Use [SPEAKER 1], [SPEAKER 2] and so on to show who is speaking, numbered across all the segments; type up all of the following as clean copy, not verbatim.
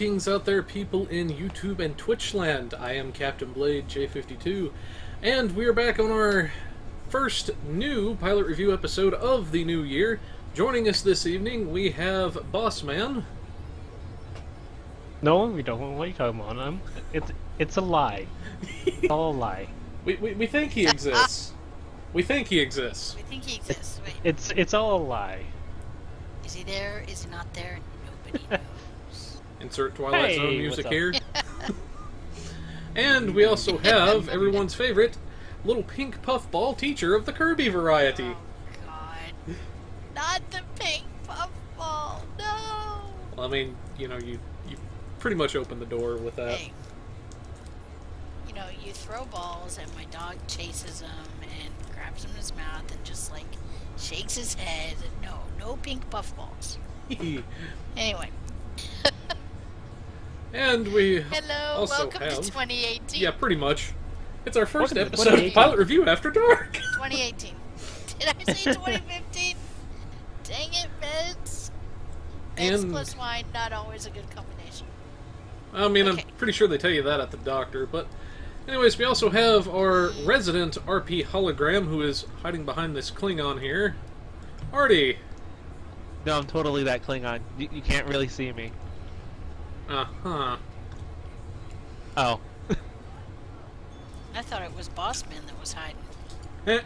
[SPEAKER 1] Greetings out there, people in YouTube and Twitch land. I am Captain Blade J52, and we are back on our first new pilot review episode of the new year. Joining us this evening, we have Boss Man.
[SPEAKER 2] No, we don't. What are you talking about? It's a lie. It's all a lie.
[SPEAKER 1] We think he exists. We think he exists.
[SPEAKER 3] We think he exists. Wait.
[SPEAKER 2] It's all a lie.
[SPEAKER 3] Is he there? Is he not there? Nobody knows.
[SPEAKER 1] Insert Twilight Zone music
[SPEAKER 2] what's
[SPEAKER 1] here. And we also have everyone's favorite little pink puffball teacher of the Kirby variety.
[SPEAKER 3] Oh, God. Not the pink puffball. No.
[SPEAKER 1] Well, I mean, you know, you pretty much opened the door with that.
[SPEAKER 3] Hey. You know, you throw balls and my dog chases them and grabs them in his mouth and just, like, shakes his head. And no pink puffballs. Anyway.
[SPEAKER 1] And we
[SPEAKER 3] Hello,
[SPEAKER 1] also
[SPEAKER 3] welcome
[SPEAKER 1] have,
[SPEAKER 3] to 2018.
[SPEAKER 1] Yeah, pretty much. It's our first
[SPEAKER 2] Welcome to
[SPEAKER 1] episode of Pilot Review After Dark.
[SPEAKER 3] 2018. Did I say 2015? Dang it, meds. Meds
[SPEAKER 1] And-
[SPEAKER 3] plus wine, not always a good combination.
[SPEAKER 1] I mean,
[SPEAKER 3] Okay.
[SPEAKER 1] I'm pretty sure they tell you that at the doctor, but anyways, we also have our resident RP hologram who is hiding behind this Klingon here. Artie.
[SPEAKER 2] No, I'm totally that Klingon. You can't really see me.
[SPEAKER 1] Uh-huh.
[SPEAKER 2] Oh.
[SPEAKER 3] I thought it was Bossman that was hiding.
[SPEAKER 1] Eh.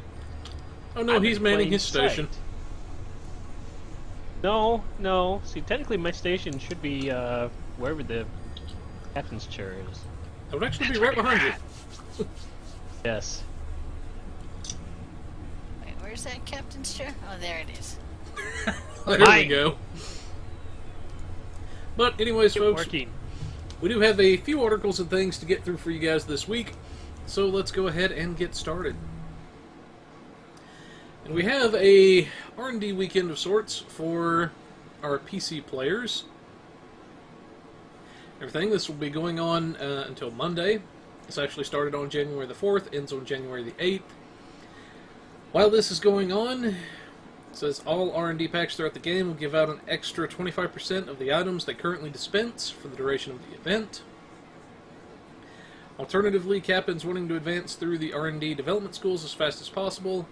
[SPEAKER 1] Oh no,
[SPEAKER 2] I'm
[SPEAKER 1] he's
[SPEAKER 2] in
[SPEAKER 1] manning
[SPEAKER 2] plain
[SPEAKER 1] his station.
[SPEAKER 2] sight. No. See, technically my station should be, wherever the captain's chair is.
[SPEAKER 1] That would actually be right behind you.
[SPEAKER 2] Yes.
[SPEAKER 3] Wait, where's that captain's chair? Oh, there it is.
[SPEAKER 1] There we
[SPEAKER 2] Hi.
[SPEAKER 1] go. But anyways, folks,
[SPEAKER 2] Working.
[SPEAKER 1] we do have a few articles and things to get through for you guys this week, so let's go ahead and get started. And we have a R&D weekend of sorts for our PC players. Everything. This will be going on until Monday. This actually started on January the 4th, ends on January the 8th. While this is going on, it says all R&D packs throughout the game will give out an extra 25% of the items they currently dispense for the duration of the event. Alternatively, captains wanting to advance through the R&D development schools as fast as possible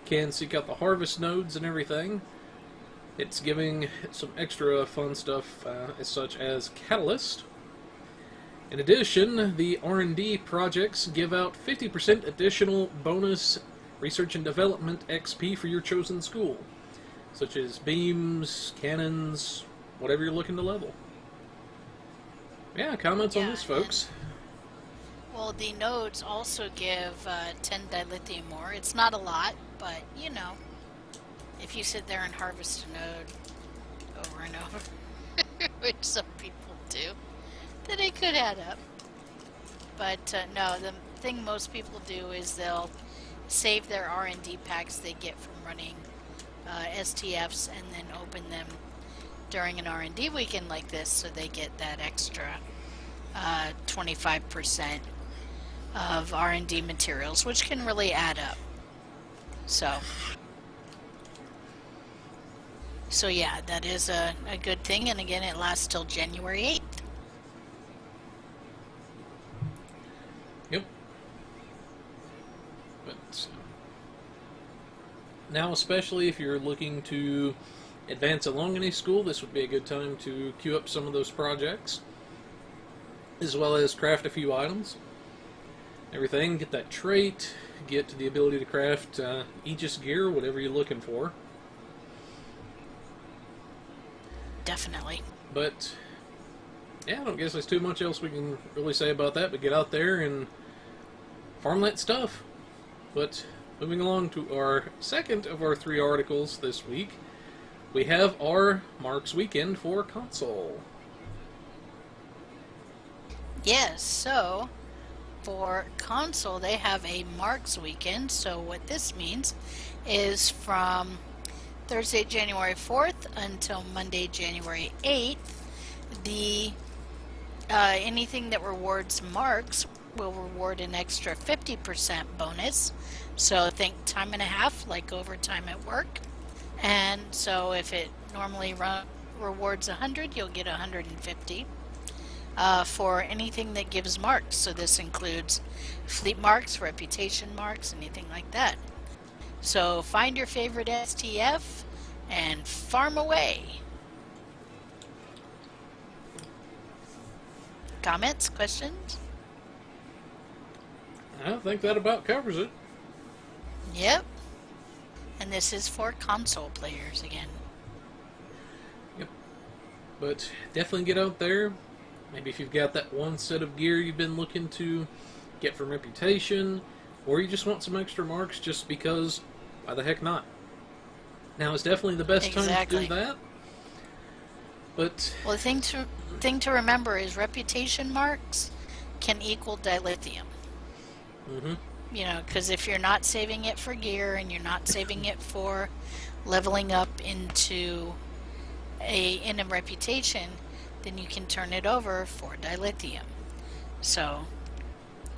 [SPEAKER 1] can seek out the harvest nodes and everything. It's giving some extra fun stuff such as Catalyst. In addition, the R&D projects give out 50% additional bonus research and development XP for your chosen school, such as beams, cannons, whatever you're looking to level. Yeah, comments on this, folks?
[SPEAKER 3] Well, the nodes also give 10 dilithium more. It's not a lot, but, you know, if you sit there and harvest a node over and over, which some people do, then it could add up. But, no, the thing most people do is they'll save their R&D packs they get from running STFs and then open them during an R&D weekend like this, so they get that extra 25% of R&D materials, which can really add up. So yeah, that is a good thing, and again, it lasts till January 8th.
[SPEAKER 1] Yep. But now, especially if you're looking to advance along in a school, this would be a good time to queue up some of those projects, as well as craft a few items. Everything, get that trait, get the ability to craft Aegis gear, whatever you're looking for.
[SPEAKER 3] Definitely.
[SPEAKER 1] But, yeah, I don't guess there's too much else we can really say about that, but get out there and farm that stuff. But, moving along to our second of our 3 articles this week, we have our Marks Weekend for console.
[SPEAKER 3] Yes, so for console they have a Marks Weekend. So what this means is from Thursday, January 4th until Monday, January 8th, the anything that rewards marks will reward an extra 50% bonus. So think time and a half, like overtime at work. And so if it normally rewards 100, you'll get 150. for anything that gives marks. So this includes fleet marks, reputation marks, anything like that. So find your favorite STF and farm away. Comments? Questions?
[SPEAKER 1] I think that about covers it.
[SPEAKER 3] Yep. And this is for console players again.
[SPEAKER 1] Yep. But definitely get out there. Maybe if you've got that one set of gear you've been looking to get from reputation, or you just want some extra marks just because, why the heck not? Now is definitely the best time to do that. But
[SPEAKER 3] well, the thing to remember is reputation marks can equal dilithium.
[SPEAKER 1] mm-hmm.
[SPEAKER 3] You know, because if you're not saving it for gear and you're not saving it for leveling up into in a reputation, then you can turn it over for dilithium. So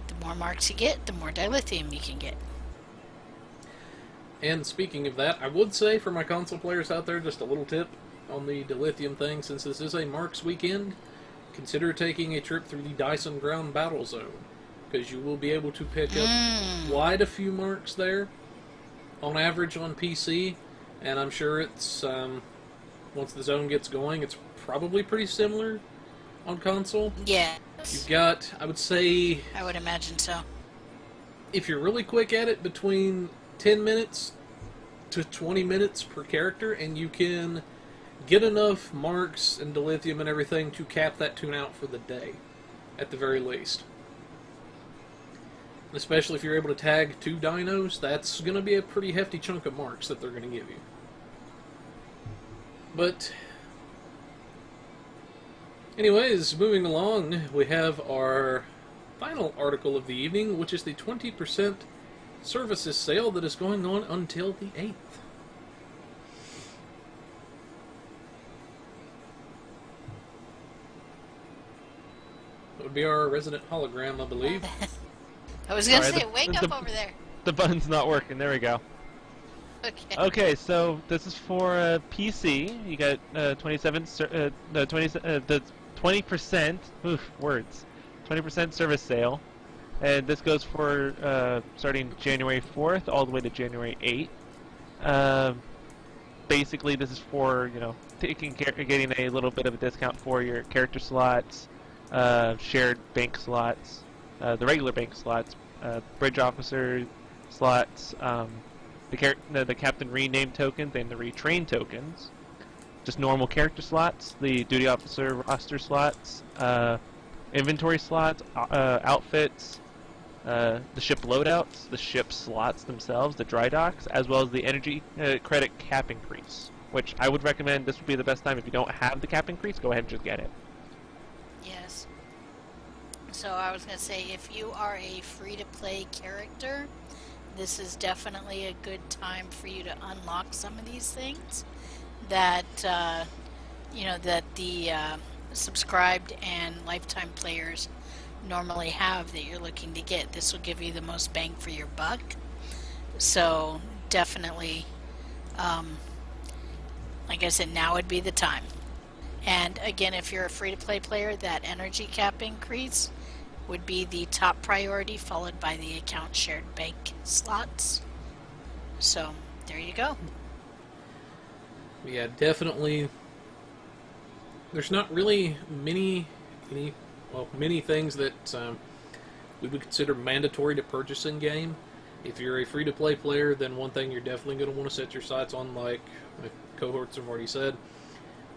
[SPEAKER 3] the more marks you get, the more dilithium you can get.
[SPEAKER 1] And speaking of that, I would say for my console players out there, just a little tip on the dilithium thing. Since this is a marks weekend, consider taking a trip through the Dyson Ground Battle Zone, because you will be able to pick up quite a few marks there on average on PC, and I'm sure it's once the zone gets going, it's probably pretty similar on console.
[SPEAKER 3] Yeah.
[SPEAKER 1] You've got, I would say,
[SPEAKER 3] I would imagine so.
[SPEAKER 1] If you're really quick at it, between 10 minutes to 20 minutes per character, and you can get enough marks and dilithium and everything to cap that tune out for the day, at the very least. Especially if you're able to tag 2 dinos, that's going to be a pretty hefty chunk of marks that they're going to give you. But anyways, moving along, we have our final article of the evening, which is the 20% services sale that is going on until the 8th. That would be our resident hologram, I believe.
[SPEAKER 3] I was going to say, wake up over there.
[SPEAKER 2] The button's not working. There we go.
[SPEAKER 3] Okay.
[SPEAKER 2] Okay, so this is for PC. You got the 20%. Oof, words. 20% service sale, and this goes for starting January 4th all the way to January 8th. Basically, this is for getting a little bit of a discount for your character slots, shared bank slots, the regular bank slots, bridge officer slots, the captain rename tokens and the retrain tokens, just normal character slots, the duty officer roster slots, inventory slots, outfits, the ship loadouts, the ship slots themselves, the dry docks, as well as the energy credit cap increase, which I would recommend. This would be the best time. If you don't have the cap increase, go ahead and just get it.
[SPEAKER 3] Yes. So I was going to say, if you are a free-to-play character, this is definitely a good time for you to unlock some of these things that, that the subscribed and lifetime players normally have that you're looking to get. This will give you the most bang for your buck. So definitely, like I said, now would be the time. And again, if you're a free-to-play player, that energy cap increase would be the top priority, followed by the account shared bank slots. So there you go.
[SPEAKER 1] Yeah, definitely. There's not really many things that we would consider mandatory to purchase in game. If you're a free-to-play player, then one thing you're definitely going to want to set your sights on, like my cohorts have already said,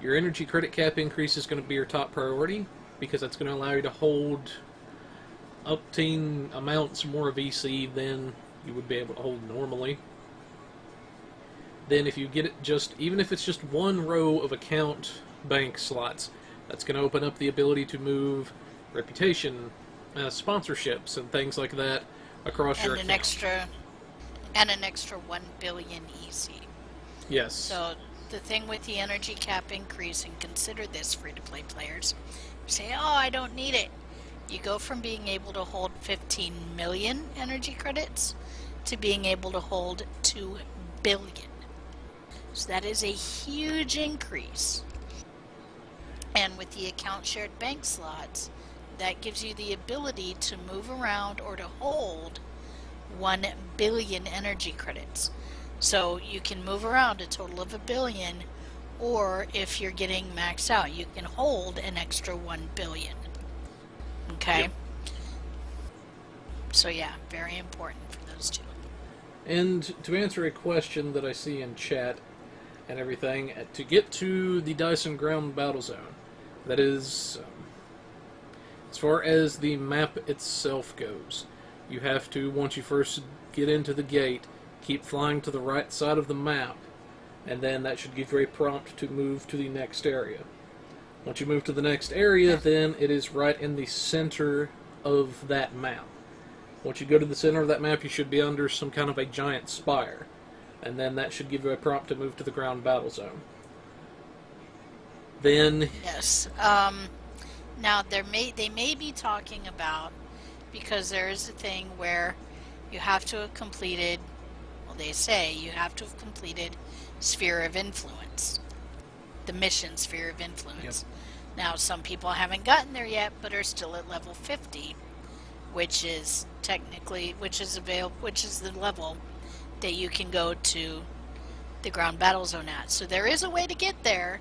[SPEAKER 1] your energy credit cap increase is going to be your top priority, because that's going to allow you to hold up-teen amounts more of EC than you would be able to hold normally. Then if you get it even if it's just one row of account bank slots, that's going to open up the ability to move reputation, sponsorships, and things like that across your account.
[SPEAKER 3] An extra 1 billion EC.
[SPEAKER 1] Yes.
[SPEAKER 3] So the thing with the energy cap increase, and consider this, free-to-play players, say, oh, I don't need it. You go from being able to hold 15 million energy credits to being able to hold 2 billion. So that is a huge increase. And with the account shared bank slots, that gives you the ability to move around or to hold 1 billion energy credits. So you can move around a total of 1 billion, or if you're getting maxed out, you can hold an extra 1 billion. Okay? Yep. So yeah, very important for those two.
[SPEAKER 1] And to answer a question that I see in chat and everything, to get to the Dyson ground battle zone, that is, as far as the map itself goes, you have to, once you first get into the gate, keep flying to the right side of the map, and then that should give you a prompt to move to the next area. Once you move to the next area, then it is right in the center of that map. Once you go to the center of that map, you should be under some kind of a giant spire, and then that should give you a prompt to move to the ground battle zone. Then...
[SPEAKER 3] Yes. Now, they may be talking about, because there is a thing where you have to have completed, well, they say you have to have completed Sphere of Influence, the mission Sphere of Influence. Yep. Now, some people haven't gotten there yet, but are still at level 50, which is technically, which is the level that you can go to the ground battle zone at. So there is a way to get there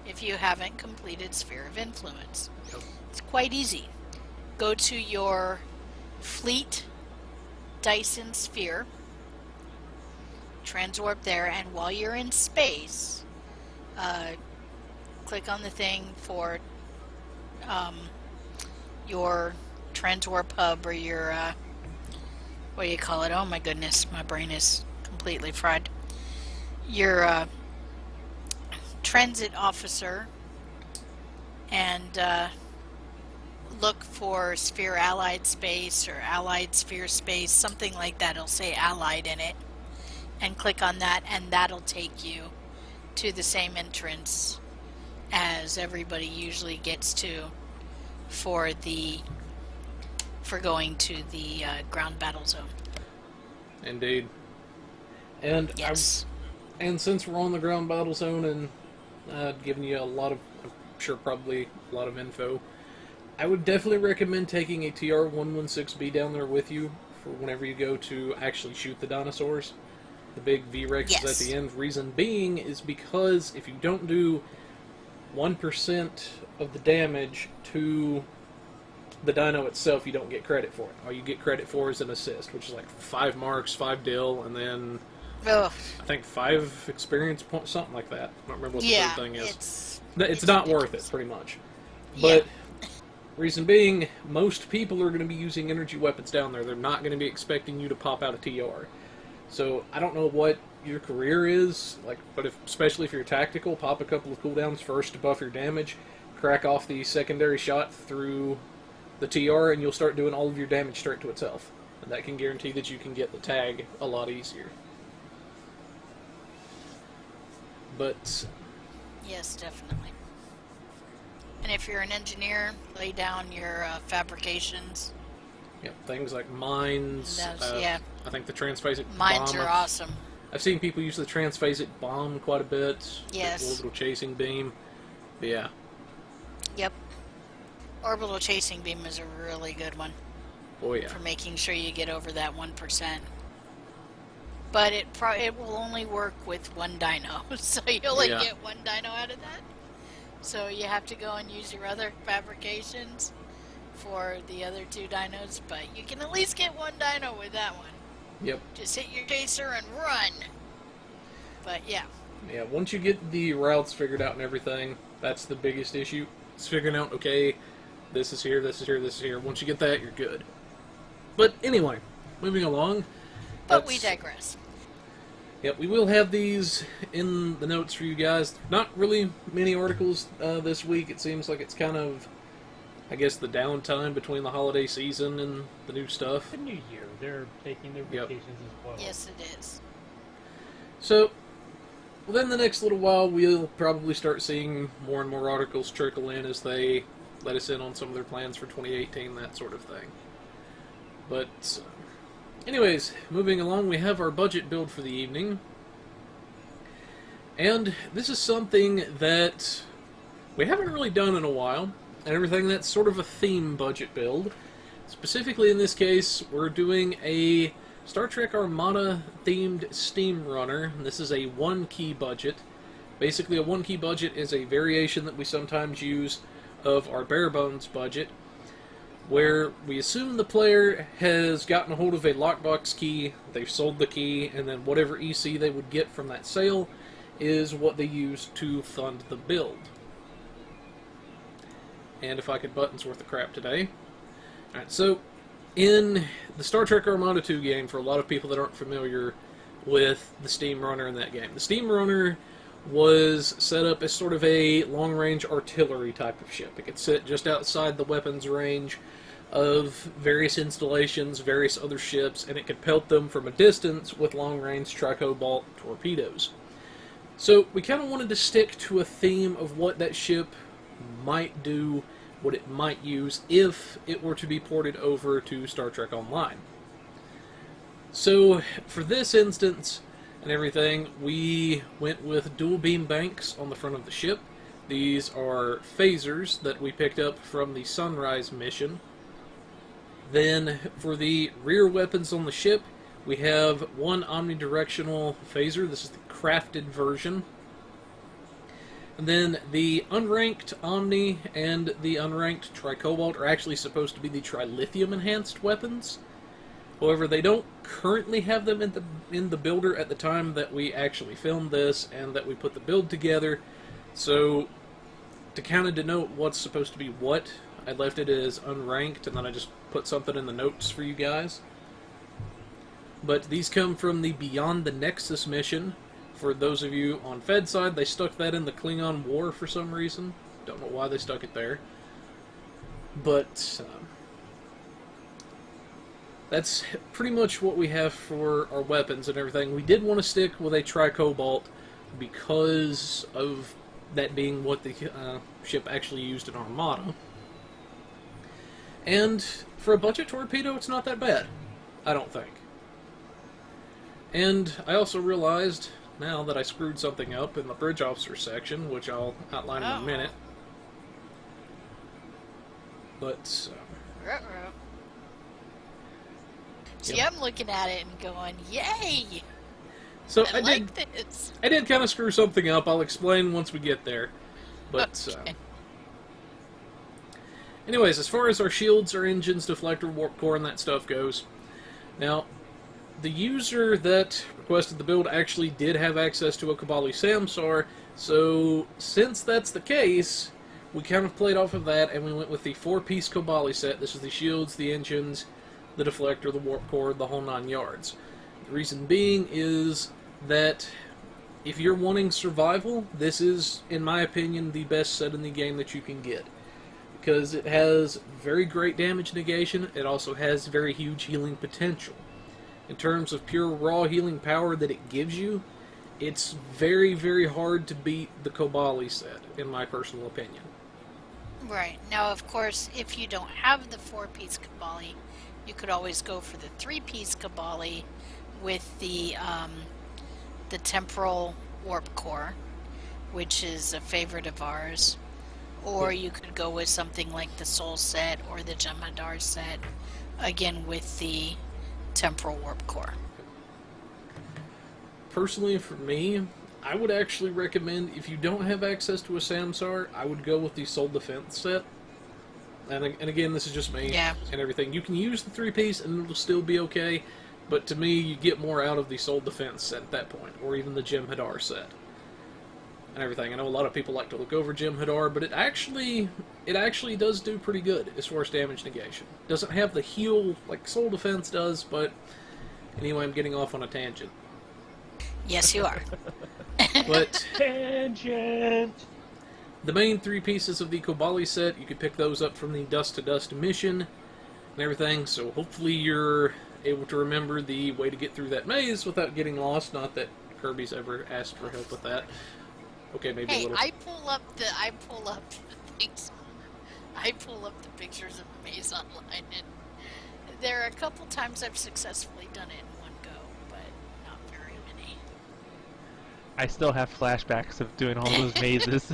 [SPEAKER 3] if you haven't completed Sphere of Influence. Yep. It's quite easy. Go to your Fleet Dyson Sphere, transwarp there, and while you're in space, click on the thing for your transwarp hub, or your what do you call it? Oh my goodness, my brain is completely fried. Your transit officer, and look for Sphere Allied Space or Allied Sphere Space, something like that. It'll say Allied in it, and click on that, and that'll take you to the same entrance as everybody usually gets to for going to the ground battle zone.
[SPEAKER 1] Indeed. And
[SPEAKER 3] yes.
[SPEAKER 1] And since we're on the ground battle zone and giving you a lot of, I'm sure probably a lot of info, I would definitely recommend taking a TR-116B down there with you for whenever you go to actually shoot the dinosaurs. The big V-Rex is at the end. Reason being is because if you don't do 1% of the damage to the dino itself, you don't get credit for it. All you get credit for is an assist, which is like 5 marks, 5 dill, and then I think 5 experience points, something like that. I don't remember what the third thing is. It's not worth it, pretty much. But reason being, most people are going to be using energy weapons down there. They're not going to be expecting you to pop out a TR. So I don't know what your career is, but especially if you're tactical, pop a couple of cooldowns first to buff your damage, crack off the secondary shot through the TR, and you'll start doing all of your damage straight to itself. And that can guarantee that you can get the tag a lot easier. But
[SPEAKER 3] yes, definitely. And if you're an engineer, lay down your fabrications.
[SPEAKER 1] Yeah, things like mines. I think the transphasic
[SPEAKER 3] mines
[SPEAKER 1] bomb.
[SPEAKER 3] Are awesome.
[SPEAKER 1] I've seen people use the transphasic bomb quite a bit.
[SPEAKER 3] Yes.
[SPEAKER 1] The orbital chasing beam. But yeah.
[SPEAKER 3] Yep. Orbital chasing beam is a really good one.
[SPEAKER 1] Oh yeah.
[SPEAKER 3] For making sure you get over that 1%. But it will only work with 1 dino, so you only get 1 dino out of that. So you have to go and use your other fabrications for the other 2 dinos, but you can at least get 1 dino with that one.
[SPEAKER 1] Yep.
[SPEAKER 3] Just hit your chaser and run. But yeah.
[SPEAKER 1] Yeah, once you get the routes figured out and everything, that's the biggest issue. It's figuring out, okay, this is here, this is here, this is here. Once you get that, you're good. But anyway, moving along.
[SPEAKER 3] But we digress.
[SPEAKER 1] Yep, we will have these in the notes for you guys. Not really many articles this week. It seems like it's kind of, I guess, the downtime between the holiday season and the new stuff.
[SPEAKER 4] The new year. They're taking their vacations as well.
[SPEAKER 3] Yes, it is.
[SPEAKER 1] So, within the next little while, we'll probably start seeing more and more articles trickle in as they let us in on some of their plans for 2018, that sort of thing. But anyways, moving along, we have our budget build for the evening. And this is something that we haven't really done in a while, and everything that's sort of a theme budget build. Specifically in this case, we're doing a Star Trek Armada themed Steam runner. And this is a 1-key budget. Basically, a 1-key budget is a variation that we sometimes use of our bare bones budget, where we assume the player has gotten a hold of a lockbox key, they've sold the key, and then whatever EC they would get from that sale is what they use to fund the build. And if I could buttons worth of crap today. Alright, so in the Star Trek Armada 2 game, for a lot of people that aren't familiar with the Steam Runner in that game, the Steam Runner was set up as sort of a long-range artillery type of ship. It could sit just outside the weapons range of various installations, various other ships, and it could pelt them from a distance with long-range tricobalt torpedoes. So we kind of wanted to stick to a theme of what that ship might do, what it might use if it were to be ported over to Star Trek Online. So for this instance and everything, we went with dual beam banks on the front of the ship. These are phasers that we picked up from the Sunrise mission. Then for the rear weapons on the ship, we have one omnidirectional phaser. This is the crafted version. And then the unranked Omni and the unranked Tricobalt are actually supposed to be the Trilithium enhanced weapons. However, they don't currently have them in the builder at the time that we actually filmed this and that we put the build together. So to kind of denote what's supposed to be what, I left it as unranked, and then I just put something in the notes for you guys. But these come from the Beyond the Nexus mission. For those of you on Fed side, they stuck that in the Klingon War for some reason. Don't know why they stuck it there. But that's pretty much what we have for our weapons and everything. We did want to stick with a Tricobalt because of that being what the ship actually used in Armada. And for a budget torpedo, it's not that bad, I don't think. And I also realized now that I screwed something up in the bridge officer section, which I'll outline in a minute. But
[SPEAKER 3] see, I'm looking at it and going, "Yay!"
[SPEAKER 1] So
[SPEAKER 3] I like this.
[SPEAKER 1] I did kind of screw something up. I'll explain once we get there. But
[SPEAKER 3] Okay.
[SPEAKER 1] Anyways, as far as our shields, our engines, deflector, warp core, and that stuff goes, now the user that requested the build actually did have access to a Kabali Samsar, so since that's the case, we kind of played off of that and we went with the 4-piece Kabali set. This is the shields, the engines, the deflector, the warp core, the whole 9 yards. The reason being is that if you're wanting survival, this is, in my opinion, the best set in the game that you can get. Because it has very great damage negation, it also has very huge healing potential. In terms of pure raw healing power that it gives you, it's very, very hard to beat the Kabali set, in my personal opinion.
[SPEAKER 3] Right. Now, of course, if you don't have the 4-piece Kabali, you could always go for the 3-piece Kabali with the temporal warp core, which is a favorite of ours. Or you could go with something like the Soul set or the Jem'Hadar set, again with the temporal warp core.
[SPEAKER 1] Personally, for me, I would actually recommend, if you don't have access to a Samsar, I would go with the Soul Defense set. And again, this is just me and everything. You can use the 3-piece and it'll still be okay, but to me, you get more out of the Soul Defense set at that point, or even the Jem'Hadar set. And everything. I know a lot of people like to look over Jem'Hadar, but it actually does do pretty good as far as damage negation. Doesn't have the heal like Soul Defense does, but anyway, I'm getting off on a tangent.
[SPEAKER 3] Yes, you are.
[SPEAKER 1] But
[SPEAKER 4] Tangent!
[SPEAKER 1] the main 3 pieces of the Kabali set, you could pick those up from the Dust to Dust mission and everything, so hopefully you're able to remember the way to get through that maze without getting lost. Not that Kirby's ever asked for help with that. Okay, maybe a little.
[SPEAKER 3] I pull up the things. I pull up the pictures of the maze online, and there are a couple times I've successfully done it in one go, but not very many.
[SPEAKER 2] I still have flashbacks of doing all those mazes.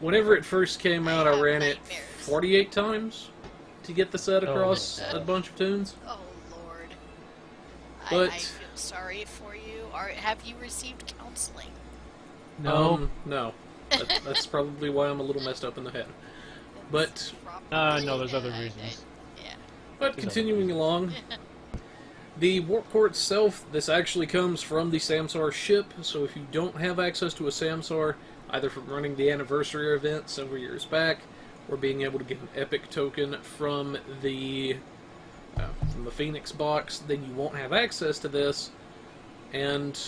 [SPEAKER 1] Whenever it first came out, I
[SPEAKER 3] have
[SPEAKER 1] ran it
[SPEAKER 3] nightmares.
[SPEAKER 1] 48 times to get the set across
[SPEAKER 3] Oh.
[SPEAKER 1] a bunch of tunes.
[SPEAKER 3] Oh Lord.
[SPEAKER 1] But-
[SPEAKER 3] I feel sorry for you. Have you received counseling?
[SPEAKER 2] No.
[SPEAKER 1] No. That's probably why I'm a little messed up in the head. But
[SPEAKER 2] No, there's other reasons.
[SPEAKER 3] Yeah.
[SPEAKER 1] But continuing along, the warp core itself, this actually comes from the Samsar ship, so if you don't have access to a Samsar, either from running the anniversary event several years back, or being able to get an epic token from the Phoenix box, then you won't have access to this. And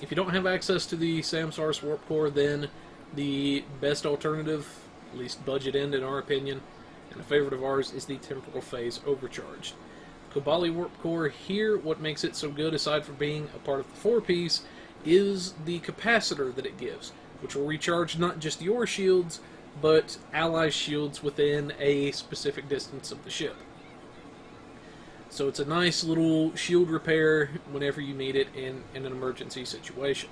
[SPEAKER 1] if you don't have access to the Samsar's warp core, then the best alternative, at least budget end in our opinion, and a favorite of ours, is the Temporal Phase Overcharged. Kobali Warp Core here, what makes it so good, aside from being a part of the 4-piece, is the capacitor that it gives, which will recharge not just your shields, but ally shields within a specific distance of the ship. So it's a nice little shield repair whenever you need it in an emergency situation.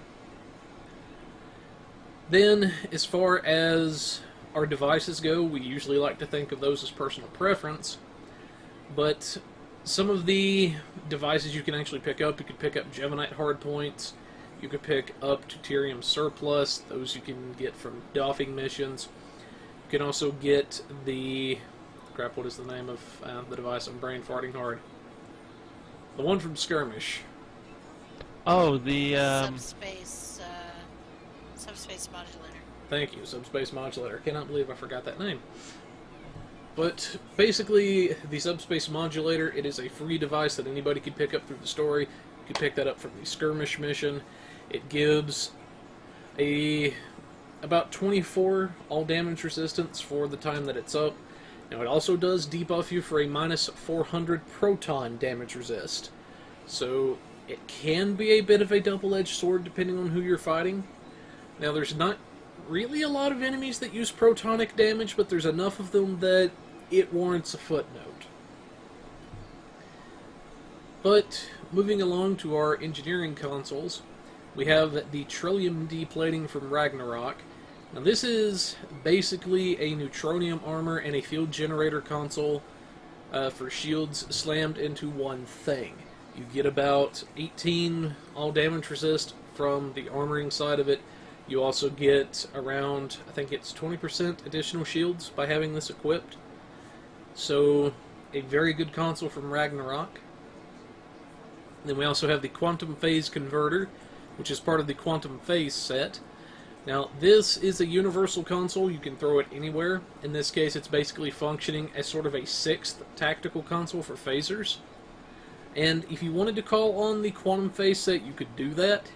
[SPEAKER 1] Then, as far as our devices go, we usually like to think of those as personal preference, but some of the devices you can actually pick up, you could pick up Geminite hardpoints, you could pick up Deuterium Surplus, those you can get from doffing missions. You can also get the... crap, what is the name of the device? I'm brain farting hard. The one from Skirmish.
[SPEAKER 2] Oh, the
[SPEAKER 3] Subspace modulator.
[SPEAKER 1] Thank you, Subspace Modulator. I cannot believe I forgot that name. But basically, the Subspace Modulator, it is a free device that anybody can pick up through the story. You can pick that up from the Skirmish mission. It gives about 24 all damage resistance for the time that it's up. Now, it also does debuff you for a minus 400 proton damage resist. So, it can be a bit of a double-edged sword depending on who you're fighting. Now, there's not really a lot of enemies that use protonic damage, but there's enough of them that it warrants a footnote. But, moving along to our engineering consoles, we have the Trillium D-plating from Ragnarok. Now this is basically a neutronium armor and a field generator console for shields slammed into one thing. You get about 18 all damage resist from the armoring side of it. You also get around, I think it's 20% additional shields by having this equipped. So, a very good console from Ragnarok. Then we also have the Quantum Phase Converter, which is part of the Quantum Phase set. Now, this is a universal console. You can throw it anywhere. In this case, it's basically functioning as sort of a 6th tactical console for phasers. And if you wanted to call on the Quantum Phase set, you could do that.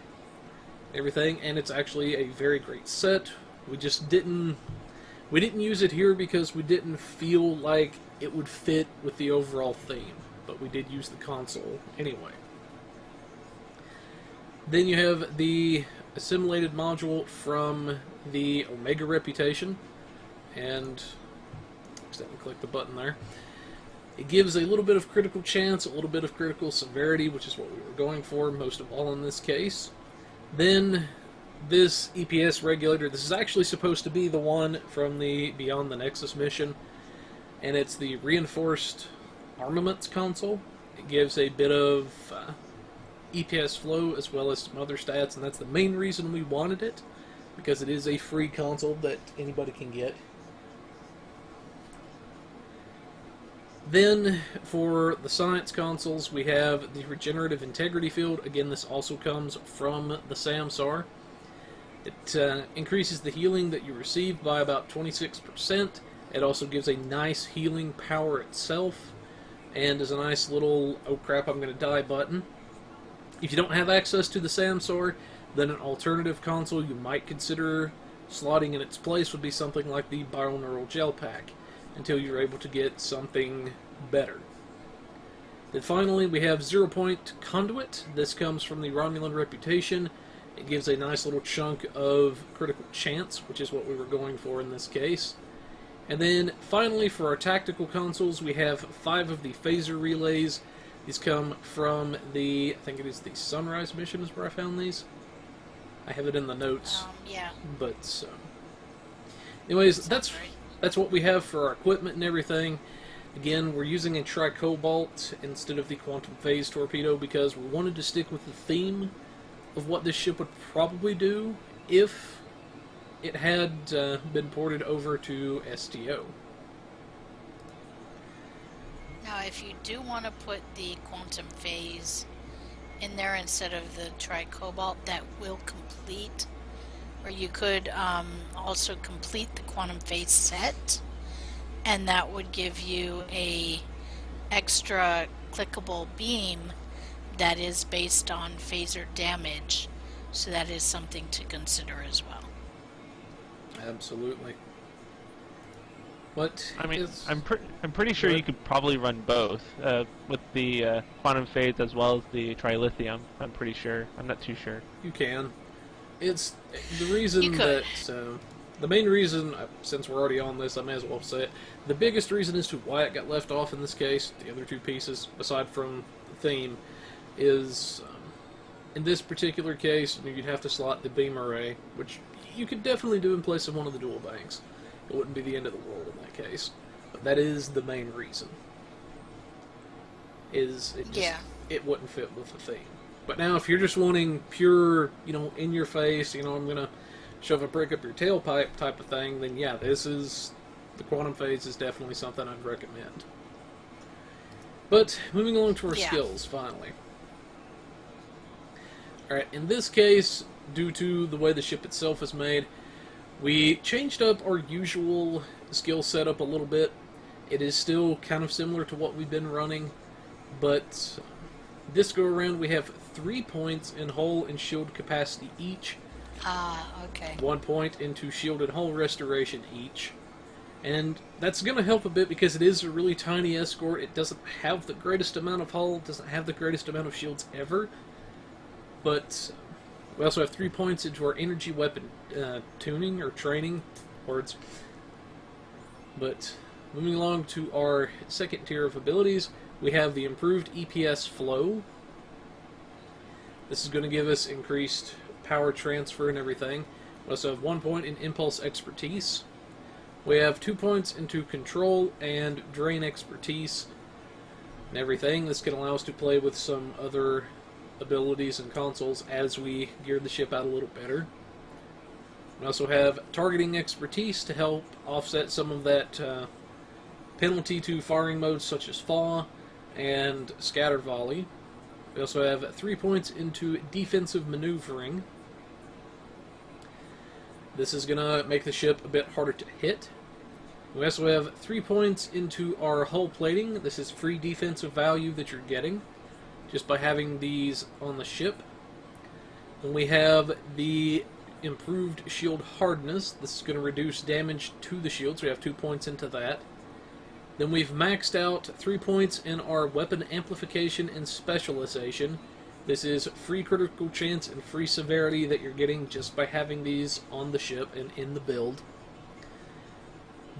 [SPEAKER 1] Everything, and it's actually a very great set. We just didn't use it here because we didn't feel like it would fit with the overall theme, but we did use the console anyway. Then you have the assimilated module from the Omega Reputation, and accidentally click the button there. It gives a little bit of critical chance, a little bit of critical severity, which is what we were going for most of all in this case. Then, this EPS regulator, this is actually supposed to be the one from the Beyond the Nexus mission, and it's the Reinforced Armaments console. It gives a bit of EPS flow as well as some other stats, and that's the main reason we wanted it, because it is a free console that anybody can get. Then, for the science consoles, we have the Regenerative Integrity Field. Again, this also comes from the Samsar. It increases the healing that you receive by about 26%. It also gives a nice healing power itself, and is a nice little, oh crap, I'm going to die button. If you don't have access to the Samsar, then an alternative console you might consider slotting in its place would be something like the Bioneural Gel Pack, until you're able to get something better. Then finally, we have 0-point Conduit. This comes from the Romulan Reputation. It gives a nice little chunk of critical chance, which is what we were going for in this case. And then finally, for our tactical consoles, we have 5 of the phaser relays. These come from the, I think it is the Sunrise mission is where I found these. I have it in the notes.
[SPEAKER 3] Yeah.
[SPEAKER 1] But Anyways,
[SPEAKER 3] Sounds
[SPEAKER 1] that's
[SPEAKER 3] right.
[SPEAKER 1] that's what we have for our equipment and everything. Again, we're using a tri-cobalt instead of the quantum phase torpedo because we wanted to stick with the theme of what this ship would probably do if it had been ported over to STO.
[SPEAKER 3] Now, if you do want to put the quantum phase in there instead of the tri-cobalt, that will complete, or you could also complete the quantum phase set, and that would give you a extra clickable beam that is based on phaser damage, so that is something to consider as well.
[SPEAKER 1] Absolutely. But
[SPEAKER 2] I mean,
[SPEAKER 1] it's-
[SPEAKER 2] I'm pretty sure
[SPEAKER 1] What?
[SPEAKER 2] you could probably run both with the quantum phase as well as the trilithium. I'm pretty sure. I'm not too sure.
[SPEAKER 1] you can. It's the reason
[SPEAKER 3] You could.
[SPEAKER 1] that the main reason, since we're already on this, I may as well say it. The biggest reason as to why it got left off in this case, the other two pieces, aside from the theme, is in this particular case, you'd have to slot the beam array, which you could definitely do in place of one of the dual banks. It wouldn't be the end of the world in that case. But that is the main reason. Is it just,
[SPEAKER 3] Yeah.
[SPEAKER 1] it wouldn't fit with the theme. But now if you're just wanting pure, in your face, I'm gonna shove a brick up your tailpipe type of thing, then yeah, the quantum phase is definitely something I'd recommend. But moving along to our
[SPEAKER 3] Yeah.
[SPEAKER 1] skills, finally. Alright, in this case, due to the way the ship itself is made, we changed up our usual skill setup a little bit. It is still kind of similar to what we've been running, but this go around we have 3 points in hull and shield capacity each,
[SPEAKER 3] Okay.
[SPEAKER 1] 1 point into shield and hull restoration each. And that's going to help a bit because it is a really tiny escort. It doesn't have the greatest amount of hull, doesn't have the greatest amount of shields ever. But we also have 3 points into our energy weapon tuning or training words. But moving along to our second tier of abilities, we have the improved EPS flow. This is going to give us increased power transfer and everything. We also have 1 point in impulse expertise. We have 2 points into control and drain expertise and everything. This can allow us to play with some other abilities and consoles as we gear the ship out a little better. We also have targeting expertise to help offset some of that penalty to firing modes such as FAW and scatter volley. We also have 3 points into defensive maneuvering. This is going to make the ship a bit harder to hit. We also have 3 points into our hull plating. This is free defensive value that you're getting just by having these on the ship. And we have the improved shield hardness. This is going to reduce damage to the shield, so we have 2 points into that. Then we've maxed out 3 points in our weapon amplification and specialization. This is free critical chance and free severity that you're getting just by having these on the ship and in the build.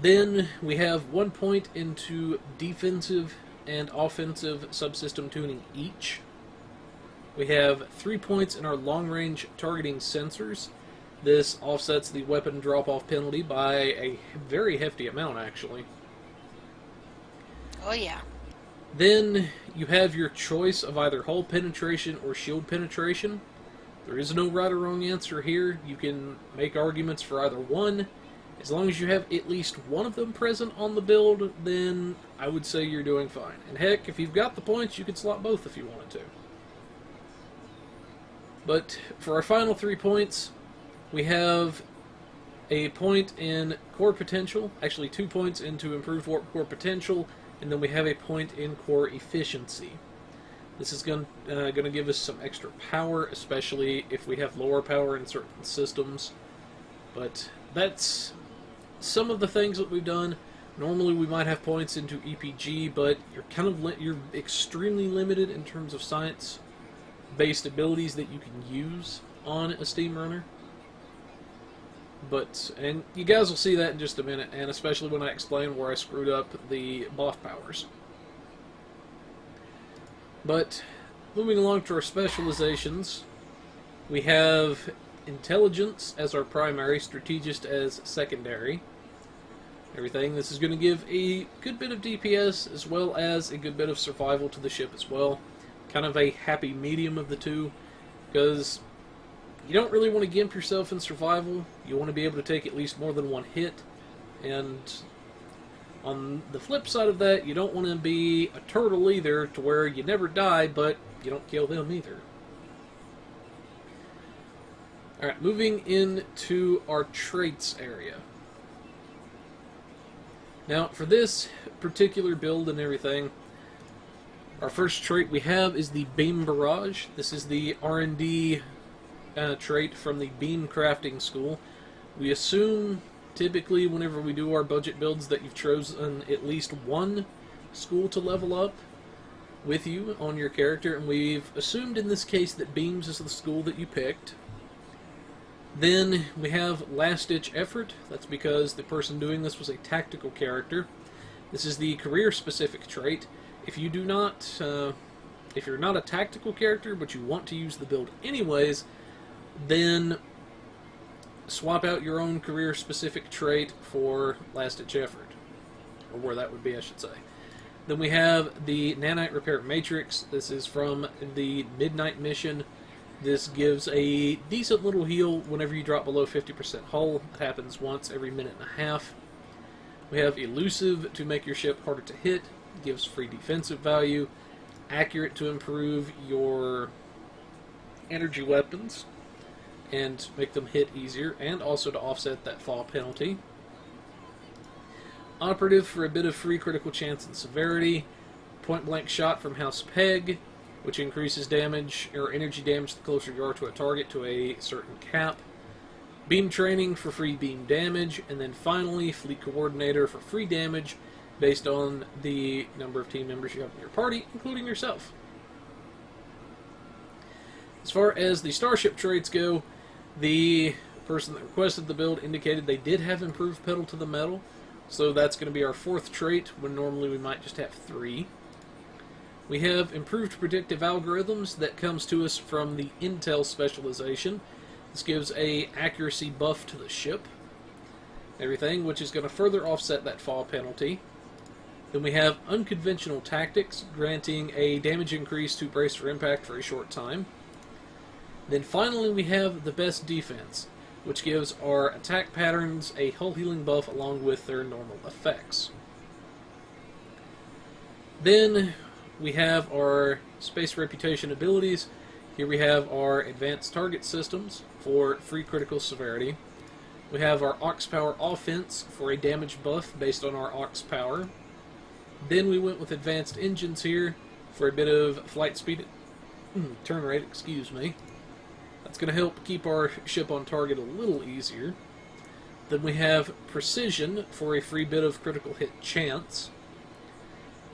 [SPEAKER 1] Then we have 1 point into defensive and offensive subsystem tuning each. We have 3 points in our long-range targeting sensors. This offsets the weapon drop-off penalty by a very hefty amount, actually.
[SPEAKER 3] Oh, yeah.
[SPEAKER 1] Then you have your choice of either hull penetration or shield penetration. There is no right or wrong answer here. You can make arguments for either one. As long as you have at least one of them present on the build, then I would say you're doing fine. And heck, if you've got the points, you could slot both if you wanted to. But for our final 3 points, we have a point in core potential, actually 2 points into improved warp core potential, and then we have a point in core efficiency. This is going to give us some extra power, especially if we have lower power in certain systems. But that's some of the things that we've done. Normally we might have points into EPG, but you're extremely limited in terms of science-based abilities that you can use on a steam runner. And you guys will see that in just a minute, and especially when I explain where I screwed up the BOF powers. But moving along to our specializations, we have intelligence as our primary, strategist as secondary. everything. This is going to give a good bit of DPS as well as a good bit of survival to the ship as well. Kind of a happy medium of the two, because you don't really want to gimp yourself in survival. You want to be able to take at least more than one hit, and on the flip side of that, you don't want to be a turtle either, to where you never die, but you don't kill them either. Alright, moving into our traits area. Now, for this particular build and everything, our first trait we have is the Beam Barrage. This is the R&D trait from the Beam Crafting School. We assume, typically, whenever we do our budget builds, that you've chosen at least one school to level up with you on your character, and we've assumed in this case that Beams is the school that you picked. Then we have Last Ditch Effort. That's because the person doing this was a tactical character. This is the career-specific trait. If you do not, if you're not a tactical character, but you want to use the build anyways, then swap out your own career-specific trait for Last Ditch Effort, or where that would be, I should say. Then we have the Nanite Repair Matrix. This is from the Midnight Mission. This gives a decent little heal whenever you drop below 50% hull. It happens once every minute and a half. We have Elusive to make your ship harder to hit. It gives free defensive value. Accurate to improve your energy weapons and make them hit easier, and also to offset that fall penalty. Operative for a bit of free critical chance and severity. Point blank shot from House Peg, which increases damage or energy damage the closer you are to a target to a certain cap. Beam Training for free beam damage, and then finally Fleet Coordinator for free damage based on the number of team members you have in your party, including yourself. As far as the Starship traits go, the person that requested the build indicated they did have improved pedal to the metal, so that's going to be our fourth trait, when normally we might just have 3. We have improved predictive algorithms that comes to us from the Intel specialization. This gives a accuracy buff to the ship, everything, which is going to further offset that fall penalty. Then we have unconventional tactics, granting a damage increase to brace for impact for a short time. Then finally we have the best defense, which gives our attack patterns a hull healing buff along with their normal effects. Then we have our space reputation abilities. Here we have our advanced target systems for free critical severity. We have our aux power offense for a damage buff based on our aux power. Then we went with advanced engines here for a bit of flight speed, turn rate, excuse me. That's going to help keep our ship on target a little easier. Then we have precision for a free bit of critical hit chance.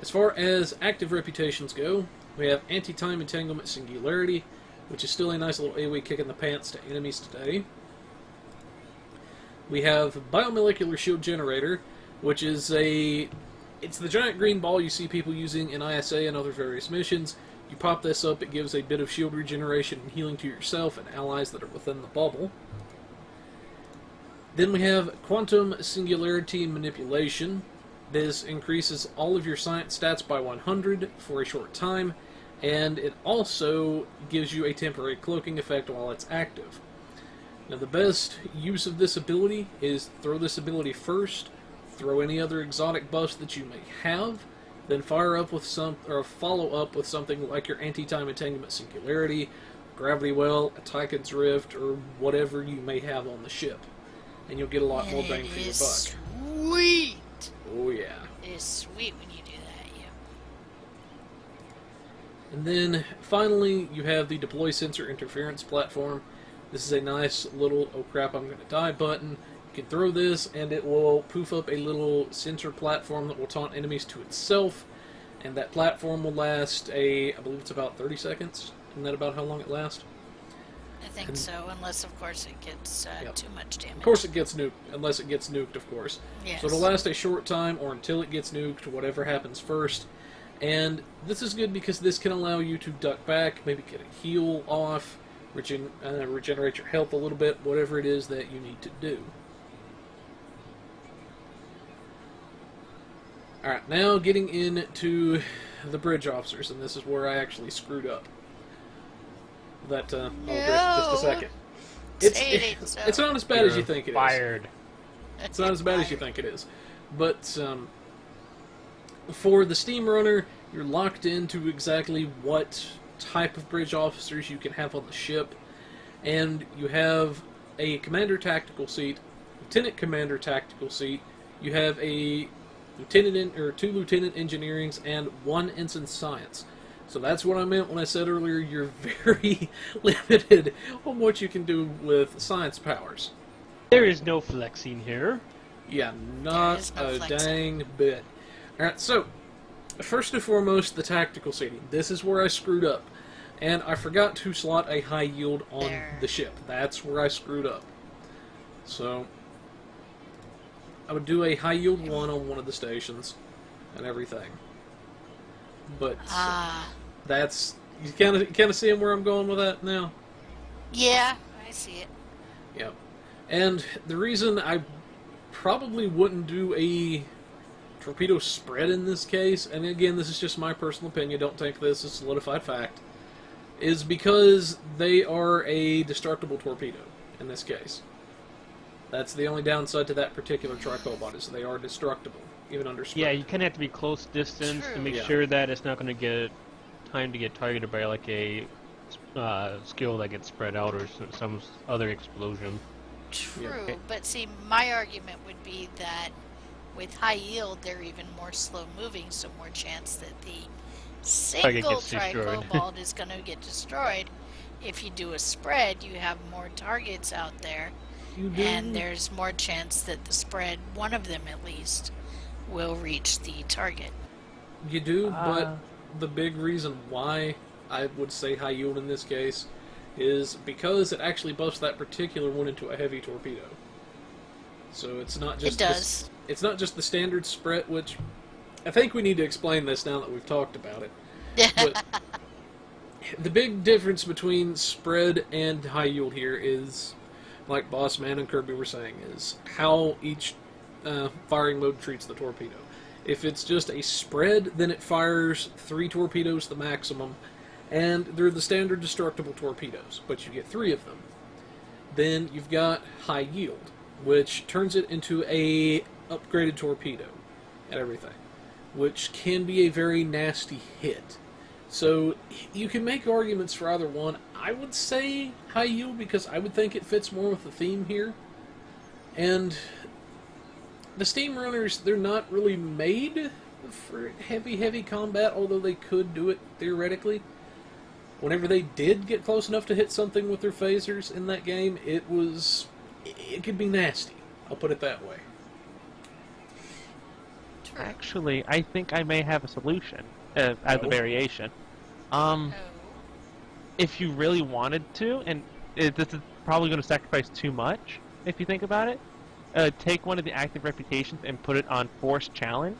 [SPEAKER 1] As far as active reputations go, we have Anti-Time Entanglement Singularity, which is still a nice little AoE kick in the pants to enemies today. We have Biomolecular Shield Generator, which is it's the giant green ball you see people using in ISA and other various missions. You pop this up, it gives a bit of shield regeneration and healing to yourself and allies that are within the bubble. Then we have Quantum Singularity Manipulation. This increases all of your science stats by 100 for a short time, and it also gives you a temporary cloaking effect while it's active. Now the best use of this ability is throw this ability first, throw any other exotic buffs that you may have, then fire up with follow up with something like your Anti-Time Entanglement Singularity, Gravity Well, a Tychon's Rift, or whatever you may have on the ship. And you'll get a lot more bang for your buck.
[SPEAKER 3] Sweet!
[SPEAKER 1] Oh yeah.
[SPEAKER 3] It is sweet when you do that, yeah.
[SPEAKER 1] And then, finally, you have the Deploy Sensor Interference platform. This is a nice little, oh crap, I'm going to die button. You can throw this, and it will poof up a little sensor platform that will taunt enemies to itself. And that platform will last I believe it's about 30 seconds. Isn't that about how long it lasts?
[SPEAKER 3] I think so, unless, of course, it gets too much damage.
[SPEAKER 1] Of course it gets nuked, unless it gets nuked, of course.
[SPEAKER 3] Yes.
[SPEAKER 1] So it'll last a short time, or until it gets nuked, whatever happens first. And this is good because this can allow you to duck back, maybe get a heal off, regenerate your health a little bit, whatever it is that you need to do. Alright, now getting into the bridge officers, and this is where I actually screwed up. That, I'll address in just a second. It's not as bad as you think it is.
[SPEAKER 4] Fired.
[SPEAKER 1] It's not as bad as you think it is. But, for the Steam Runner, you're locked into exactly what type of bridge officers you can have on the ship, and you have a Commander Tactical seat, Lieutenant Commander Tactical seat, you have a Lieutenant or 2 Lieutenant Engineerings, and 1 Ensign Science. So that's what I meant when I said earlier you're very limited on what you can do with science powers.
[SPEAKER 4] There is no flexing here.
[SPEAKER 1] Yeah, not a dang bit. Alright, so, first and foremost, the tactical seating. This is where I screwed up. And I forgot to slot a high yield on the ship. That's where I screwed up. So, I would do a high yield 1 on one of the stations and everything. But that's, you kind of seeing where I'm going with that now?
[SPEAKER 3] Yeah, I see it.
[SPEAKER 1] Yep. And the reason I probably wouldn't do a torpedo spread in this case, and again, this is just my personal opinion, don't take this as solidified fact, is because they are a destructible torpedo in this case. That's the only downside to that particular tricobot, is they are destructible, even under spread.
[SPEAKER 4] Yeah, you kind of have to be close distance to make sure that it's not going to get time to get targeted by like a skill that gets spread out or some other explosion.
[SPEAKER 3] True, but see, my argument would be that with high yield, they're even more slow moving, so more chance that the single tricobalt is going to get destroyed. If you do a spread, you have more targets out there, and there's more chance that the spread, one of them at least, will reach the target.
[SPEAKER 1] You do, but the big reason why I would say high yield in this case is because it actually buffs that particular one into a heavy torpedo. So it's not just it's not just the standard spread, which I think we need to explain this now that we've talked about it. But the big difference between spread and high yield here is, like Boss Man and Kirby were saying, is how each firing mode treats the torpedo. If it's just a spread, then it fires 3 torpedoes the maximum, and they're the standard destructible torpedoes, but you get 3 of them. Then you've got high yield, which turns it into a upgraded torpedo and everything, which can be a very nasty hit. So you can make arguments for either one. I would say high yield because I would think it fits more with the theme here. And the Steam Runners, they're not really made for heavy combat, although they could do it theoretically. Whenever they did get close enough to hit something with their phasers in that game, it could be nasty. I'll put it that way.
[SPEAKER 2] Actually, I think I may have a solution as a variation. If you really wanted to, and this is probably going to sacrifice too much if you think about it, take one of the active reputations and put it on Force Challenge,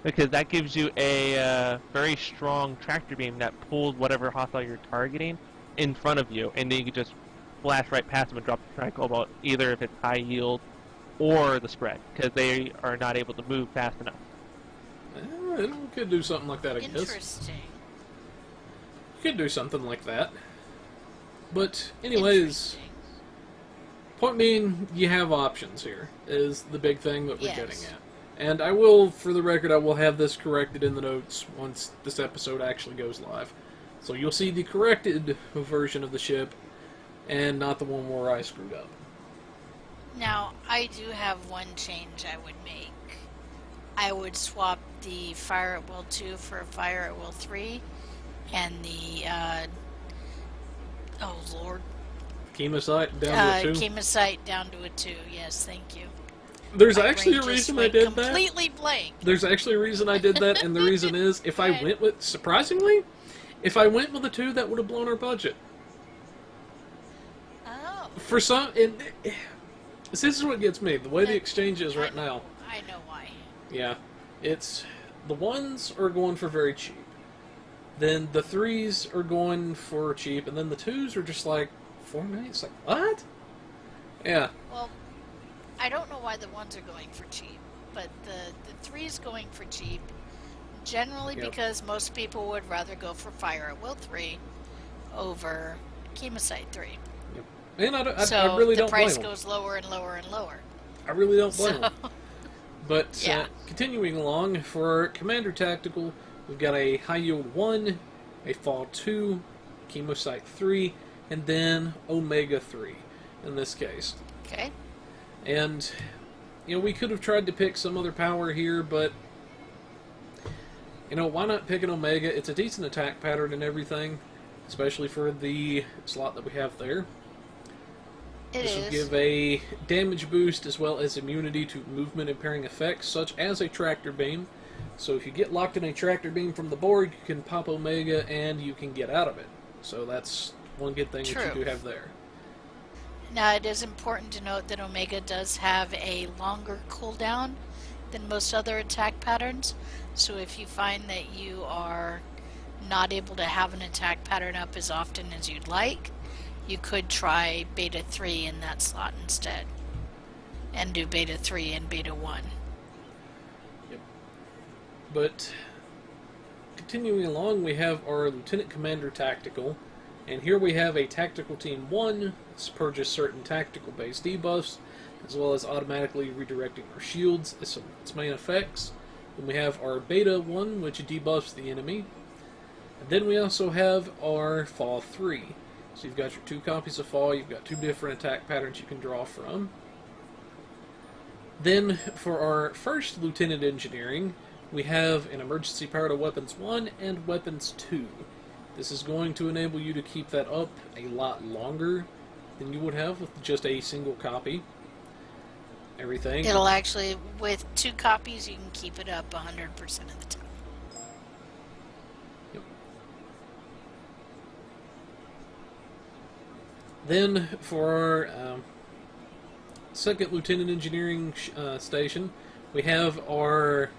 [SPEAKER 2] because that gives you a very strong tractor beam that pulls whatever hostile you're targeting in front of you, and then you can just flash right past them and drop the tricobalt, either if it's high yield or the spread, because they are not able to move fast enough.
[SPEAKER 1] We could do something like that, I guess.
[SPEAKER 3] Interesting.
[SPEAKER 1] You could do something like that. But, anyways, point being, you have options here, is the big thing that we're getting at. And I will, for the record, I will have this corrected in the notes once this episode actually goes live. So you'll see the corrected version of the ship, and not the one where I screwed up.
[SPEAKER 3] Now, I do have one change I would make. I would swap the Fire at Will 2 for Fire at Will 3, and the, oh lord.
[SPEAKER 1] Chemosite down to a 2?
[SPEAKER 3] Chemosite down to a 2, yes, thank you.
[SPEAKER 1] There's actually a reason I did that.
[SPEAKER 3] Completely blank.
[SPEAKER 1] There's actually a reason I did that, and the reason is, if I went with, surprisingly, if I went with a 2, that would have blown our budget.
[SPEAKER 3] Oh.
[SPEAKER 1] For some, and this is what gets me, the way the exchange is right now.
[SPEAKER 3] I know why.
[SPEAKER 1] Yeah, it's, the 1s are going for very cheap. Then the 3s are going for cheap, and then the 2s are just like, 4 minutes? Like, what? Yeah.
[SPEAKER 3] Well, I don't know why the 1s are going for cheap. but the 3 is going for cheap. Generally
[SPEAKER 1] Yep.
[SPEAKER 3] because most people would rather go for Fire at Will 3 over Chemosite 3.
[SPEAKER 1] Yep. And I
[SPEAKER 3] So
[SPEAKER 1] really
[SPEAKER 3] the
[SPEAKER 1] don't blame
[SPEAKER 3] price
[SPEAKER 1] them.
[SPEAKER 3] goes lower and lower and lower.
[SPEAKER 1] I really don't blame
[SPEAKER 3] So,
[SPEAKER 1] them. But
[SPEAKER 3] Yeah.
[SPEAKER 1] continuing along, for Commander Tactical, we've got a High Yield 1, a Fall 2, Chemosite 3, and then Omega 3 in this case.
[SPEAKER 3] okay.
[SPEAKER 1] And, we could have tried to pick some other power here, but, why not pick an Omega? It's a decent attack pattern and everything, especially for the slot that we have there. This will give a damage boost as well as immunity to movement impairing effects, such as a Tractor Beam. So if you get locked in a Tractor Beam from the board, you can pop Omega and you can get out of it. So that's one good thing that you
[SPEAKER 3] True.
[SPEAKER 1] do have there.
[SPEAKER 3] Now, it is important to note that Omega does have a longer cooldown than most other attack patterns. So if you find that you are not able to have an attack pattern up as often as you'd like, you could try Beta 3 in that slot instead. And do Beta 3 and Beta 1.
[SPEAKER 1] Yep. But continuing along, we have our Lieutenant Commander Tactical. And here we have a Tactical Team 1. This purges certain tactical-based debuffs, as well as automatically redirecting our shields as some of its main effects. Then we have our Beta 1, which debuffs the enemy. And then we also have our Fall 3. So you've got your 2 copies of Fall, you've got 2 different attack patterns you can draw from. Then, for our first Lieutenant Engineering, we have an Emergency Power to Weapons 1 and Weapons 2. This is going to enable you to keep that up a lot longer than you would have with just a single copy. Everything.
[SPEAKER 3] It'll actually, with 2 copies, you can keep it up 100% of the time.
[SPEAKER 1] Yep. Then, for our second Lieutenant Engineering station, we have our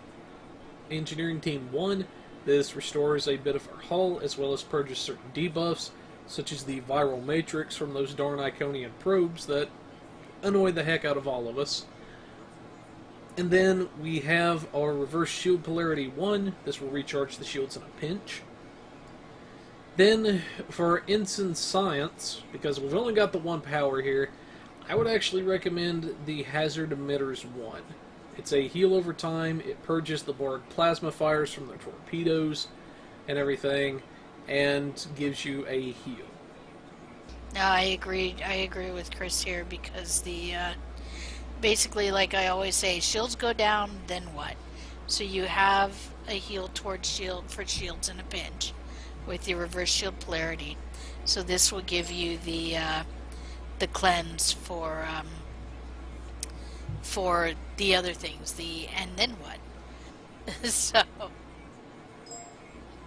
[SPEAKER 1] Engineering Team 1. This restores a bit of our hull, as well as purges certain debuffs, such as the viral matrix from those darn Iconian probes that annoy the heck out of all of us. And then we have our Reverse Shield Polarity 1. This will recharge the shields in a pinch. Then, for our Ensign Science, because we've only got the 1 power here, I would actually recommend the Hazard Emitters 1. It's a heal over time, it purges the Borg plasma fires from their torpedoes and everything, and gives you a heal.
[SPEAKER 3] No, I agree with Chris here, because the basically, like I always say, shields go down, then what? So you have a heal towards shield for shields in a pinch with your reverse shield polarity. So this will give you the cleanse for the other things, the and then what? So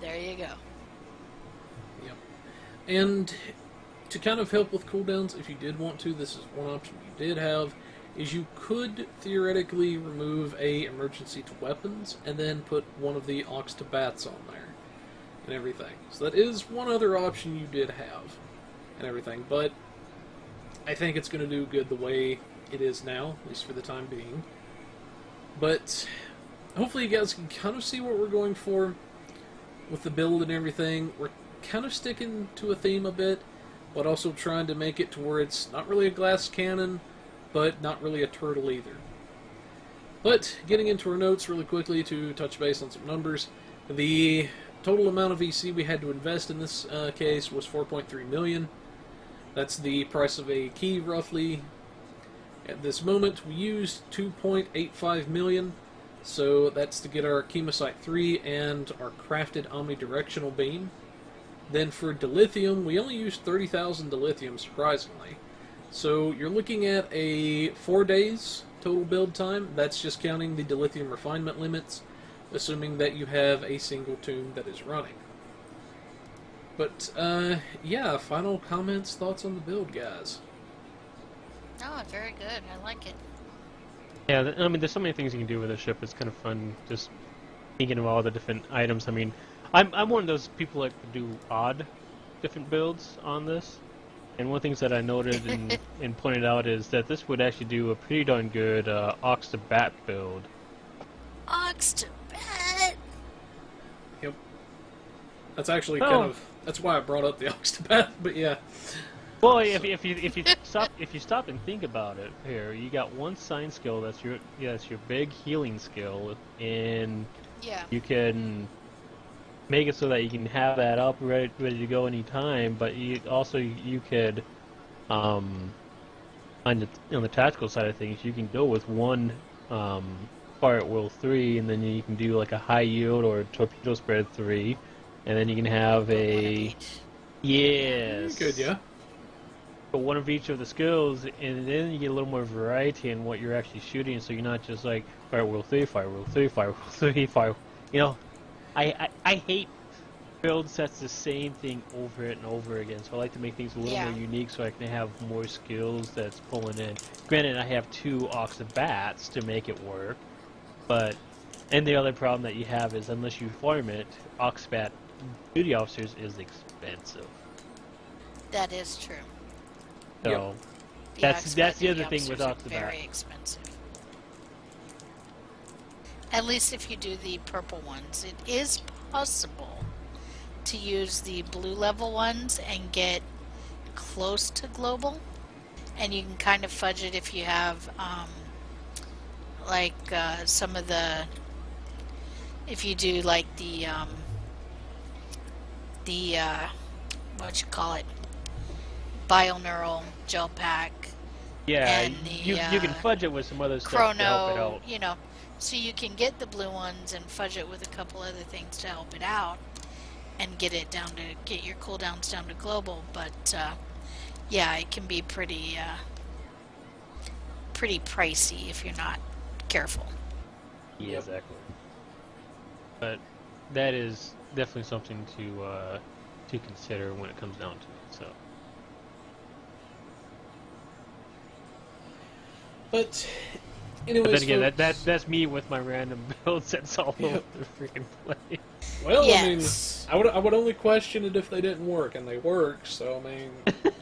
[SPEAKER 3] there you go.
[SPEAKER 1] Yep. And to kind of help with cooldowns, if you did want to, this is one option you did have, is you could theoretically remove a emergency to weapons and then put one of the aux to bats on there and everything. So that is one other option you did have and everything, but I think it's going to do good the way it is now, at least for the time being. But hopefully you guys can kind of see what we're going for with the build and everything. We're kind of sticking to a theme a bit, but also trying to make it to where it's not really a glass cannon, but not really a turtle either. But getting into our notes really quickly to touch base on some numbers, the total amount of VC we had to invest in this case was $4.3 million. That's the price of a key, roughly. At this moment, we used $2.85 million, so that's to get our Chemosite 3 and our crafted omnidirectional beam. Then for dilithium, we only used 30,000 dilithium, surprisingly. So you're looking at a 4 days total build time. That's just counting the dilithium refinement limits, assuming that you have a single tomb that is running. But, yeah, final comments, thoughts on the build, guys?
[SPEAKER 3] Oh, very good. I like it.
[SPEAKER 4] Yeah, I mean, there's so many things you can do with a ship. It's kind of fun just thinking of all the different items. I mean, I'm one of those people that like to do odd different builds on this. And one of the things that I noted and pointed out is that this would actually do a pretty darn good aux to bat build
[SPEAKER 3] Oxtabat.
[SPEAKER 1] Yep. That's actually
[SPEAKER 4] Oh.
[SPEAKER 1] kind of that's why I brought up the Oxtabat. But yeah.
[SPEAKER 4] Well, if you stop and think about it, here you got one sign skill that's your big healing skill, and
[SPEAKER 3] Yeah.
[SPEAKER 4] you can make it so that you can have that up ready to go anytime. But you could on the tactical side of things, you can go with one fire at will 3, and then you can do like a high yield or a torpedo spread 3, and then you can have a yes.
[SPEAKER 1] Good, yeah.
[SPEAKER 4] One of each of the skills, and then you get a little more variety in what you're actually shooting, so you're not just like fire will 3, fire will 3, fire will 3, fire. You know, I hate build sets the same thing over it and over again, so I like to make things a little more unique so I can have more skills that's pulling in. Granted, I have 2 Oxtabats to make it work, and the other problem that you have is unless you farm it, Oxbat duty officers is expensive.
[SPEAKER 3] That is true.
[SPEAKER 4] So that's the other thing with Oxtabat.
[SPEAKER 3] Very expensive. At least if you do the purple ones, it is possible to use the blue level ones and get close to global, and you can kind of fudge it if you have some of the, if you do like the what you call it, bioneural gel pack.
[SPEAKER 4] Yeah,
[SPEAKER 3] and
[SPEAKER 4] you can fudge it with some other stuff to help it
[SPEAKER 3] chrono,
[SPEAKER 4] out.
[SPEAKER 3] so you can get the blue ones and fudge it with a couple other things to help it out and get it down to get your cooldowns down to global. But yeah, it can be pretty pricey if you're not careful.
[SPEAKER 4] Yeah, exactly. But that is definitely something to consider when it comes down to it. So.
[SPEAKER 1] But anyways,
[SPEAKER 4] But then again,
[SPEAKER 1] folks,
[SPEAKER 4] that's me with my random build sets all over the freaking place.
[SPEAKER 1] well,
[SPEAKER 3] Yes.
[SPEAKER 1] I mean, I would only question it if they didn't work, and they work. So I mean,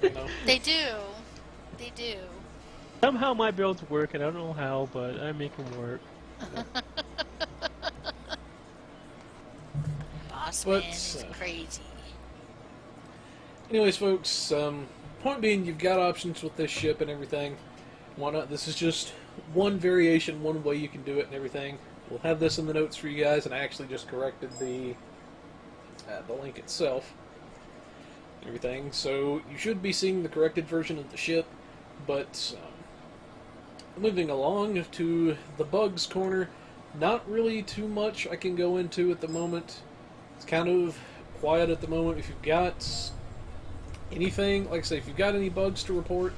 [SPEAKER 1] you know.
[SPEAKER 3] They do. They do.
[SPEAKER 4] Somehow my builds work, and I don't know how, but I make them work.
[SPEAKER 3] Bossman is crazy.
[SPEAKER 1] Anyways, folks, point being, you've got options with this ship and everything. Why not? This is just one variation, one way you can do it and everything. We'll have this in the notes for you guys, and I actually just corrected the link itself and everything. So you should be seeing the corrected version of the ship, but moving along to the bugs corner, not really too much I can go into at the moment. It's kind of quiet at the moment. If you've got anything, like I say, if you've got any bugs to report,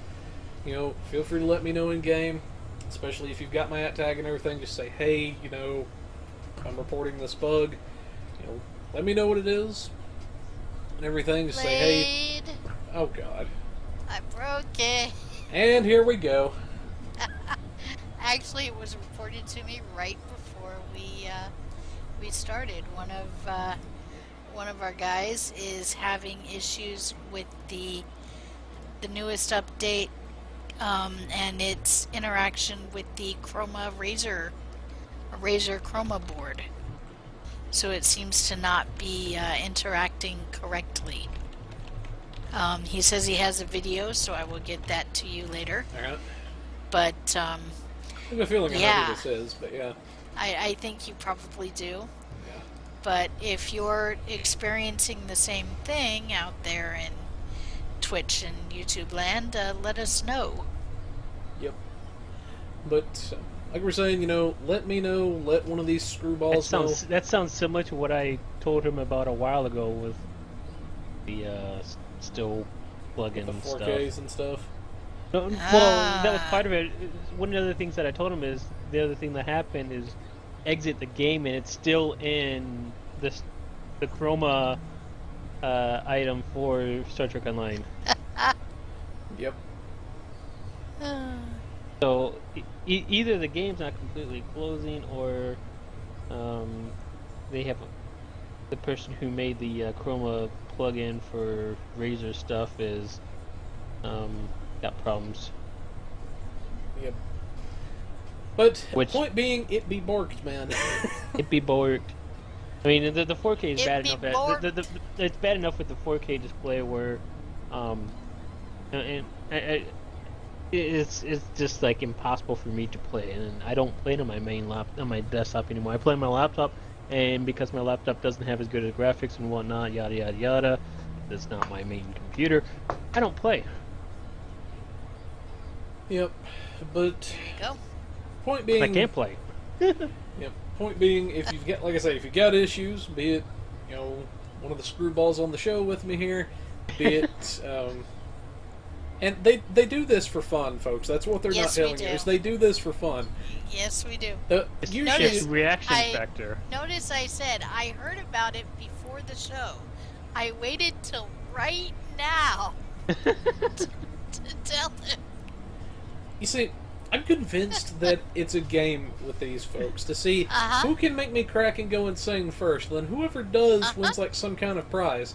[SPEAKER 1] feel free to let me know in game. Especially if you've got my @ tag and everything, just say, hey, I'm reporting this bug. Let me know what it is and everything. Just say, hey. Oh God.
[SPEAKER 3] I broke it.
[SPEAKER 1] And here we go.
[SPEAKER 3] Actually, it was reported to me right before we started. One of our guys is having issues with the newest update, and its interaction with the Chroma Razer Chroma board. So it seems to not be interacting correctly. He says he has a video, so I will get that to you later.
[SPEAKER 1] Alright.
[SPEAKER 3] But
[SPEAKER 1] I have a feeling I know who this is, but yeah.
[SPEAKER 3] I think you probably do.
[SPEAKER 1] Yeah.
[SPEAKER 3] But if you're experiencing the same thing out there in Twitch and YouTube land, let us know.
[SPEAKER 1] Yep. But like we're saying, let me know. Let one of these screwballs know.
[SPEAKER 4] That sounds similar to what I told him about a while ago with the still plugin
[SPEAKER 1] The
[SPEAKER 4] and
[SPEAKER 1] 4Ks
[SPEAKER 4] stuff.
[SPEAKER 1] and stuff.
[SPEAKER 4] No, well, that was part of it. One of the other things that I told him is the other thing that happened is exit the game and it's still in the Chroma item for Star Trek Online.
[SPEAKER 1] Yep.
[SPEAKER 4] So either the game's not completely closing, or they have the person who made the Chroma plugin for Razer stuff is got problems.
[SPEAKER 1] Yep. But
[SPEAKER 4] Which-
[SPEAKER 1] point being, it be borked, man.
[SPEAKER 4] It be borked. I mean, the 4K is
[SPEAKER 3] It
[SPEAKER 4] bad
[SPEAKER 3] be
[SPEAKER 4] enough.
[SPEAKER 3] borked.
[SPEAKER 4] It's bad enough with the 4K display where, it's just like impossible for me to play, and I don't play it on my desktop anymore. I play on my laptop, and because my laptop doesn't have as good as graphics and whatnot, yada yada yada, that's not my main computer. I don't play.
[SPEAKER 1] Yep. But
[SPEAKER 3] There you go.
[SPEAKER 1] point being,
[SPEAKER 4] I can't play.
[SPEAKER 1] Yep. Point being, if you've got, like I say, if you got issues, be it, one of the screwballs on the show with me here, be it, and they do this for fun, folks. That's what they're
[SPEAKER 3] Yes,
[SPEAKER 1] not
[SPEAKER 3] we
[SPEAKER 1] telling you.
[SPEAKER 3] do.
[SPEAKER 1] Is they do this for fun.
[SPEAKER 3] Yes, we do.
[SPEAKER 1] Usually,
[SPEAKER 3] Notice-
[SPEAKER 4] It's reaction
[SPEAKER 3] I-
[SPEAKER 4] factor.
[SPEAKER 3] Notice I said I heard about it before the show. I waited till right now to tell him.
[SPEAKER 1] you see, I'm convinced that it's a game with these folks to see
[SPEAKER 3] Uh-huh.
[SPEAKER 1] who can make me crack and go insane first. Then whoever does
[SPEAKER 3] Uh-huh.
[SPEAKER 1] wins like some kind of prize.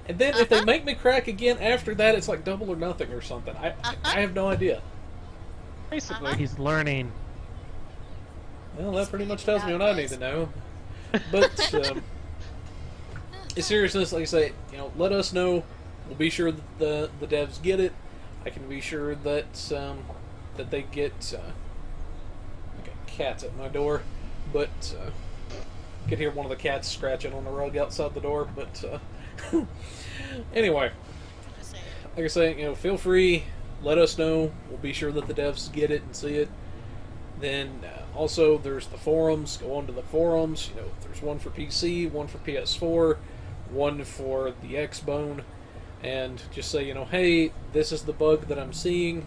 [SPEAKER 1] And then if they
[SPEAKER 3] Uh-huh.
[SPEAKER 1] make me crack again after that, it's like double or nothing or something. I have no idea.
[SPEAKER 4] Basically,
[SPEAKER 3] Uh-huh.
[SPEAKER 2] He's learning.
[SPEAKER 1] Well, that pretty much tells me what I need to know. But in seriousness, like I say, let us know. We'll be sure that the devs get it. I can be sure that that they get. I got cats at my door, but you could hear one of the cats scratching on the rug outside the door. But anyway, like I say, feel free. Let us know. We'll be sure that the devs get it and see it. Then also there's the forums. Go on to the forums. There's one for PC, one for PS4, one for the Xbone, and just say, hey, this is the bug that I'm seeing,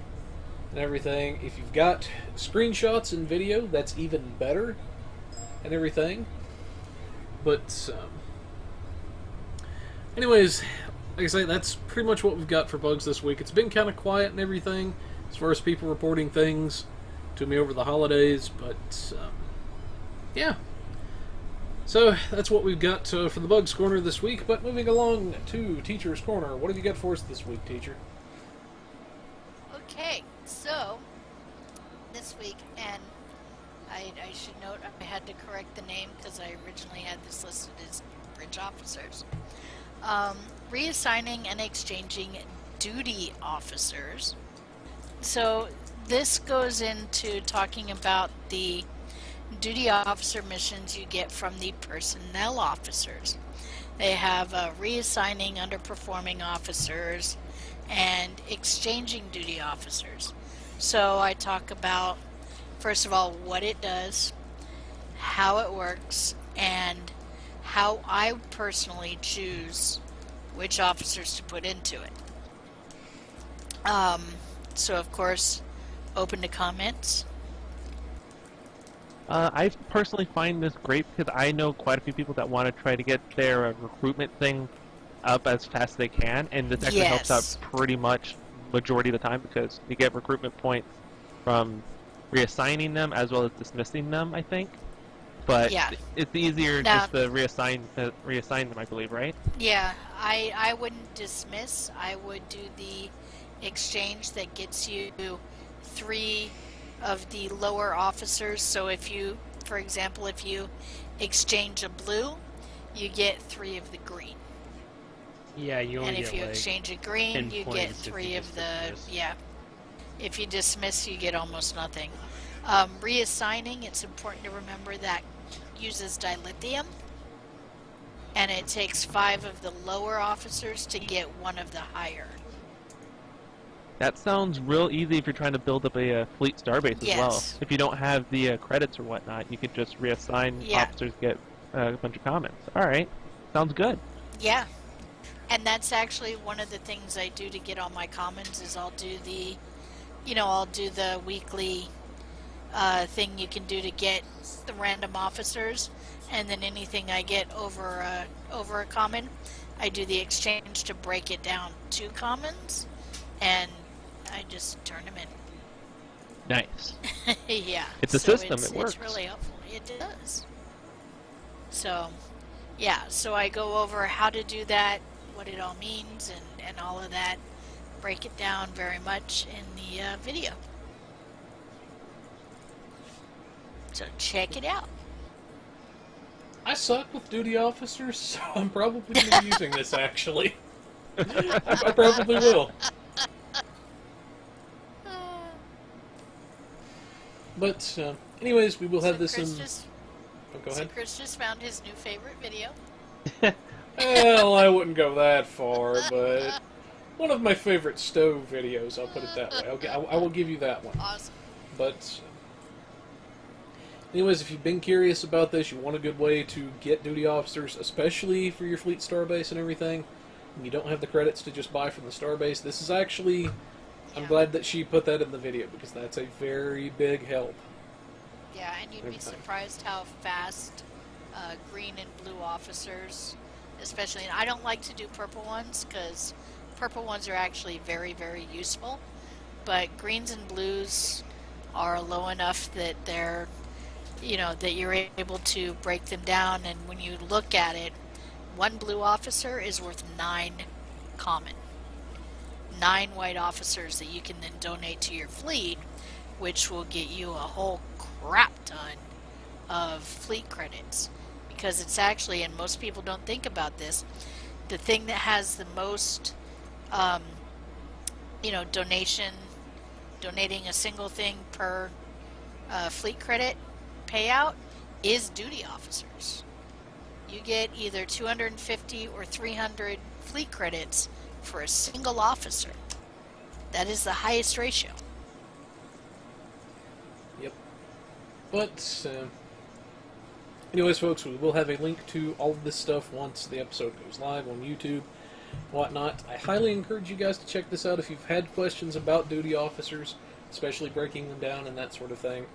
[SPEAKER 1] and everything. If you've got screenshots and video, that's even better, and everything. But anyways, like I say, that's pretty much what we've got for bugs this week. It's been kind of quiet and everything as far as people reporting things to me over the holidays, but yeah. So that's what we've got for the Bugs Corner this week. But moving along to Teacher's Corner, what have you got for us this week, Teacher?
[SPEAKER 3] Okay, so this week, and I should note I had to correct the name because I originally had this listed as bridge officers. Reassigning and exchanging duty officers. So this goes into talking about the duty officer missions you get from the personnel officers. They have reassigning underperforming officers and exchanging duty officers. So I talk about, first of all, what it does, how it works, and how I personally choose which officers to put into it. So of course, open to comments.
[SPEAKER 2] I personally find this great because I know quite a few people that want to try to get their recruitment thing up as fast as they can, and this actually helps
[SPEAKER 3] Yes.
[SPEAKER 2] out pretty much majority of the time because you get recruitment points from reassigning them as well as dismissing them, I think. But
[SPEAKER 3] Yeah.
[SPEAKER 2] it's easier
[SPEAKER 3] Now-
[SPEAKER 2] just to reassign them, I believe, right?
[SPEAKER 3] Yeah, I wouldn't dismiss. I would do the exchange that gets you 3 of the lower officers. So if you, for example, if you exchange a blue, you get 3 of the green.
[SPEAKER 4] yeah, you only
[SPEAKER 3] And if
[SPEAKER 4] get
[SPEAKER 3] you
[SPEAKER 4] like
[SPEAKER 3] exchange a green,
[SPEAKER 4] 10
[SPEAKER 3] you get
[SPEAKER 4] points if
[SPEAKER 3] 3
[SPEAKER 4] you
[SPEAKER 3] of
[SPEAKER 4] just
[SPEAKER 3] the,
[SPEAKER 4] dismiss.
[SPEAKER 3] yeah. If you dismiss, you get almost nothing. Reassigning, it's important to remember that uses dilithium, and it takes 5 of the lower officers to get 1 of the higher.
[SPEAKER 2] That sounds real easy if you're trying to build up a fleet starbase as well.
[SPEAKER 3] Yes.
[SPEAKER 2] If you don't have the credits or whatnot, you could just reassign
[SPEAKER 3] Yeah.
[SPEAKER 2] officers, get a bunch of comments. All right, sounds good.
[SPEAKER 3] Yeah, and that's actually one of the things I do to get all my commons is I'll do the, I'll do the weekly thing you can do to get the random officers, and then anything I get over a common, I do the exchange to break it down to commons, and I just turn them in.
[SPEAKER 2] Nice.
[SPEAKER 3] Yeah,
[SPEAKER 2] It's a
[SPEAKER 3] so
[SPEAKER 2] system, it works.
[SPEAKER 3] It's really helpful. It does. So, yeah, so I go over how to do that, what it all means, and all of that. Break it down very much in the video. So check it out.
[SPEAKER 1] I suck with duty officers, so I'm probably going to be using this, actually. I probably will. But, anyways, we will have this in... Oh, go ahead.
[SPEAKER 3] So Chris just found his new favorite video.
[SPEAKER 1] Well, I wouldn't go that far, but one of my favorite stove videos, I'll put it that way. I will give you that one.
[SPEAKER 3] Awesome.
[SPEAKER 1] But, anyways, if you've been curious about this, you want a good way to get duty officers, especially for your fleet starbase and everything, and you don't have the credits to just buy from the starbase, this is actually... I'm glad that she put that in the video, because that's a very big help.
[SPEAKER 3] Yeah, and you'd be surprised how fast green and blue officers, especially, and I don't like to do purple ones, because purple ones are actually very, very useful, but greens and blues are low enough that they're, you know, that you're able to break them down, and when you look at it, one blue officer is worth 9 common. 9 white officers that you can then donate to your fleet, which will get you a whole crap ton of fleet credits. Because it's actually, and most people don't think about this, the thing that has the most, you know, donating a single thing per fleet credit payout is duty officers. You get either 250 or 300 fleet credits for a single officer. That is the highest ratio.
[SPEAKER 1] Yep. But, anyways, folks, we will have a link to all of this stuff once the episode goes live on YouTube, whatnot. I highly encourage you guys to check this out if you've had questions about duty officers, especially breaking them down and that sort of thing.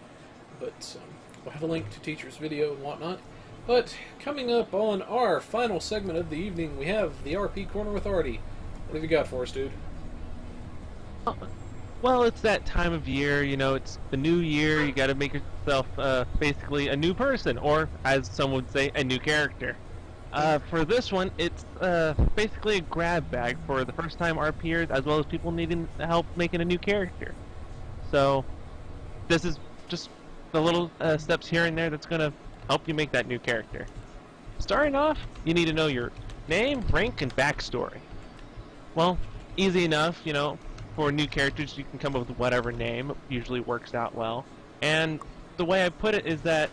[SPEAKER 1] But we'll have a link to Teacher's video and whatnot. But coming up on our final segment of the evening, we have the RP Corner with Artie. What have you got for us, dude?
[SPEAKER 2] Well, it's that time of year, you know, it's the new year, you gotta make yourself basically a new person, or as some would say, a new character. For this one, it's basically a grab bag for the first time RPers, as well as people needing help making a new character. So, this is just the little steps here and there that's gonna help you make that new character. Starting off, you need to know your name, rank, and backstory. Well, easy enough, you know, for new characters you can come up with whatever name, it usually works out well. And the way I put it is that,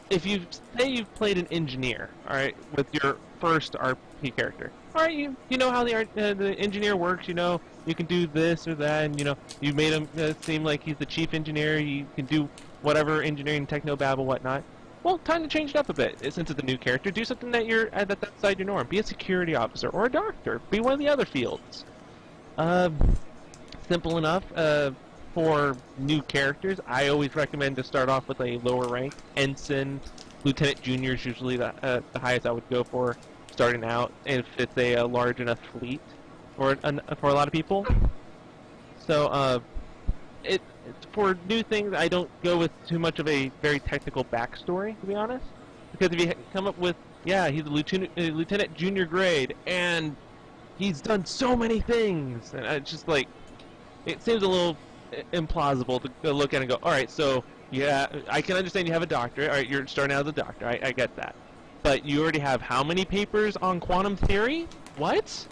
[SPEAKER 2] if you say you've played an engineer, alright, with your first RP character, alright, you know how the engineer works, you know, you can do this or that, and you know, you made him seem like he's the chief engineer, you can do whatever engineering, technobabble, whatnot. Well, time to change it up a bit. Since it's a new character, do something that you're that's outside your norm. Be a security officer or a doctor. Be one of the other fields. Simple enough. For new characters, I always recommend to start off with a lower rank. Ensign, Lieutenant Junior is usually the highest I would go for starting out, if it's a large enough fleet for a lot of people. So, for new things, I don't go with too much of a very technical backstory, to be honest. Because if you come up with, yeah, he's a lieutenant junior grade, and he's done so many things, and it's just like, it seems a little implausible to look at and go, alright, so, yeah, I can understand you have a doctorate, alright, you're starting out as a doctor, I get that. But you already have how many papers on quantum theory? What?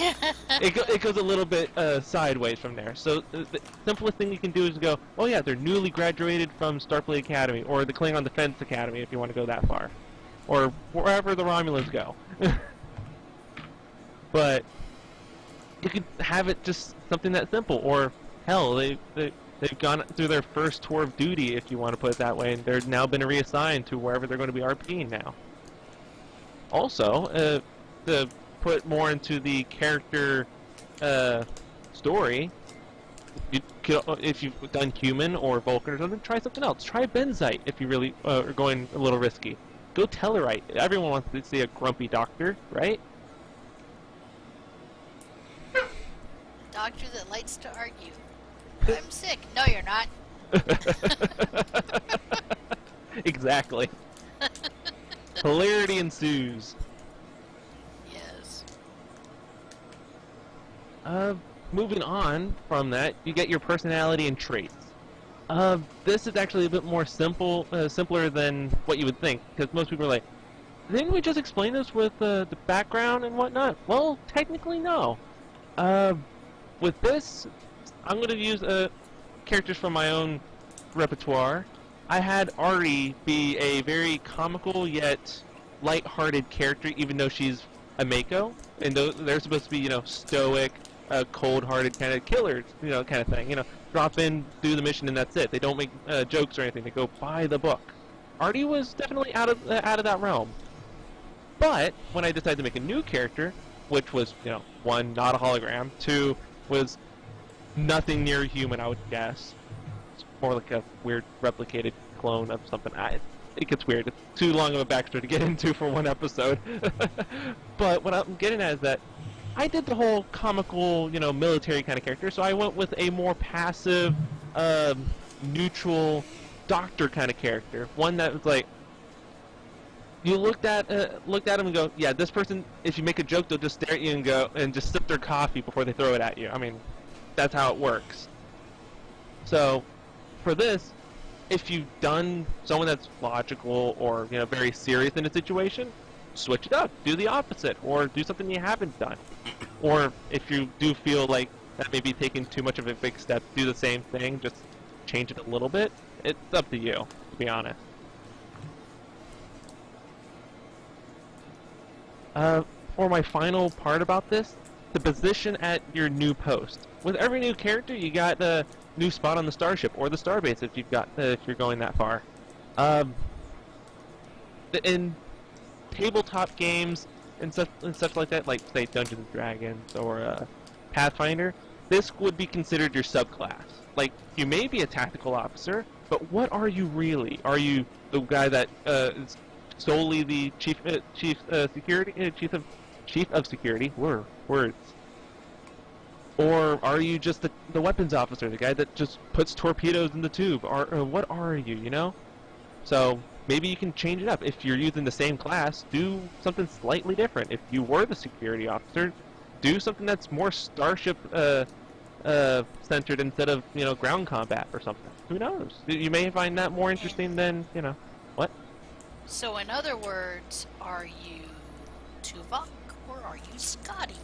[SPEAKER 2] It goes a little bit sideways from there. So the simplest thing you can do is go, oh yeah, they're newly graduated from Starfleet Academy, or the Klingon Defense Academy if you want to go that far. Or wherever the Romulans go. But you could have it just something that simple, or hell, they've gone through their first tour of duty, if you want to put it that way, and they're now been reassigned to wherever they're going to be RPing now. Also, to put more into the character story, if you've done human or Vulcan or something, try something else. Try Benzite if you really are going a little risky. Go Tellarite. Everyone wants to see a grumpy doctor, right?
[SPEAKER 3] Doctor that likes to argue. I'm sick. No, you're not.
[SPEAKER 2] Exactly. Hilarity ensues.
[SPEAKER 3] Yes.
[SPEAKER 2] moving on from that, you get your personality and traits. This is actually a bit more simpler than what you would think, because most people are like, didn't we just explain this with the background and whatnot? Well, technically no. With this, I'm going to use characters from my own repertoire. I had Artie be a very comical yet light-hearted character, even though she's a Mako, and they're supposed to be, stoic, cold-hearted kind of killers, kind of thing. Drop in, do the mission, and that's it. They don't make jokes or anything. They go by the book. Artie was definitely out of that realm. But when I decided to make a new character, which was, one, not a hologram, two, was nothing near human, I would guess. It's more like a weird replicated clone of something. It gets weird. It's too long of a backstory to get into for one episode. But what I'm getting at is that I did the whole comical, military kind of character, so I went with a more passive, neutral doctor kind of character. One that was like, you looked at him and go, yeah, this person, if you make a joke, they'll just stare at you and go, and just sip their coffee before they throw it at you. I mean, that's how it works. So, for this, if you've done someone that's logical or, very serious in a situation, switch it up. Do the opposite, or do something you haven't done. Or if you do feel like that may be taking too much of a big step, do the same thing, just change it a little bit. It's up to you, to be honest. For my final part about this, the position at your new post. With every new character, you got a new spot on the starship or the starbase if you're going that far. In tabletop games and such like that, like say Dungeons and Dragons or Pathfinder, this would be considered your subclass. Like, you may be a tactical officer, but what are you really? Are you the guy that is solely the chief of security? Words. Or are you just the weapons officer, the guy that just puts torpedoes in the tube? Or what are you? So maybe you can change it up. If you're using the same class, do something slightly different. If you were the security officer, do something that's more starship centered instead of ground combat or something. Who knows? You may find that more interesting than what.
[SPEAKER 3] So in other words, are you Tuvok or are you Scotty?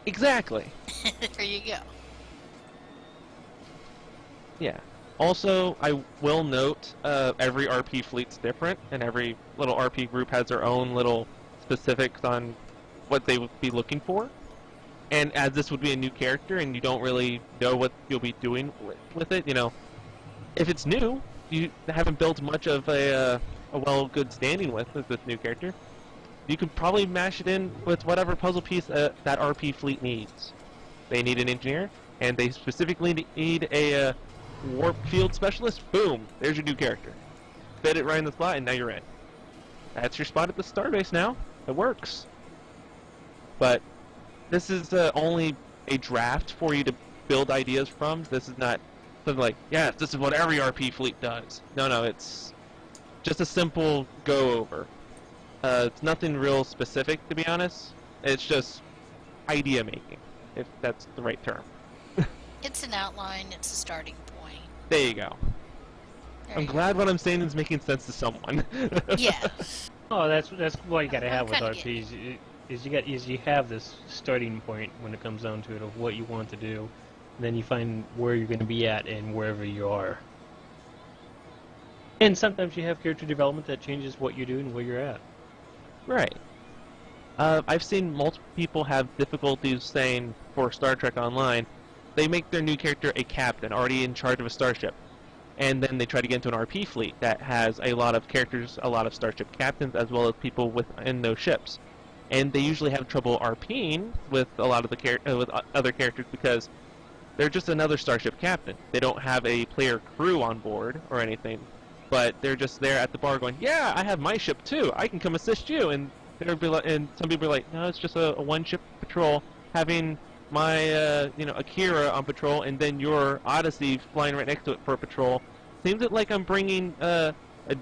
[SPEAKER 2] Exactly.
[SPEAKER 3] There you go.
[SPEAKER 2] Yeah. Also, I will note every RP fleet's different, and every little RP group has their own little specifics on what they would be looking for. And as this would be a new character, and you don't really know what you'll be doing with it, if it's new, you haven't built much of a good standing with this new character, you could probably mash it in with whatever puzzle piece that RP fleet needs. They need an engineer, and they specifically need a warp field specialist. Boom! There's your new character. Fit it right in the slot, and now you're in. That's your spot at the starbase now. It works. But this is only a draft for you to build ideas from. This is not something like, yes, this is what every RP fleet does. No, it's just a simple go-over. It's nothing real specific, to be honest. It's just idea making, if that's the right term.
[SPEAKER 3] It's an outline, it's a starting point.
[SPEAKER 2] There you go. I'm glad what I'm saying is making sense to someone.
[SPEAKER 3] Yeah.
[SPEAKER 4] Oh, that's what you gotta have with
[SPEAKER 3] kinda
[SPEAKER 4] RPs. You have this starting point when it comes down to it of what you want to do, and then you find where you're going to be at and wherever you are. And sometimes you have character development that changes what you do and where you're at.
[SPEAKER 2] Right. I've seen multiple people have difficulties saying, for Star Trek Online, they make their new character a captain, already in charge of a starship. And then they try to get into an RP fleet that has a lot of characters, a lot of starship captains, as well as people within those ships. And they usually have trouble RPing with a lot of with other characters because they're just another starship captain. They don't have a player crew on board or anything, but they're just there at the bar going, "Yeah, I have my ship too. I can come assist you." And some people are like, "No, it's just a one-ship patrol. Having my Akira on patrol and then your Odyssey flying right next to it for a patrol seems like I'm bringing a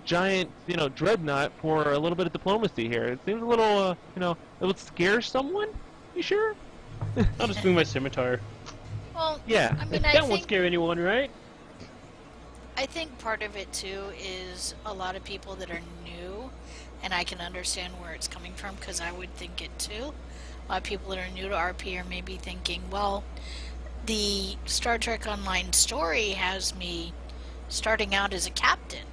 [SPEAKER 2] giant dreadnought for a little bit of diplomacy here. It seems a little it would scare someone. You sure?"
[SPEAKER 4] I'll just bring my scimitar.
[SPEAKER 3] Well,
[SPEAKER 2] Yeah.
[SPEAKER 3] I mean,
[SPEAKER 4] That won't scare anyone, right?
[SPEAKER 3] I think part of it too is a lot of people that are new, and I can understand where it's coming from because I would think it too. A lot of people that are new to RP are maybe thinking, well, the Star Trek Online story has me starting out as a captain.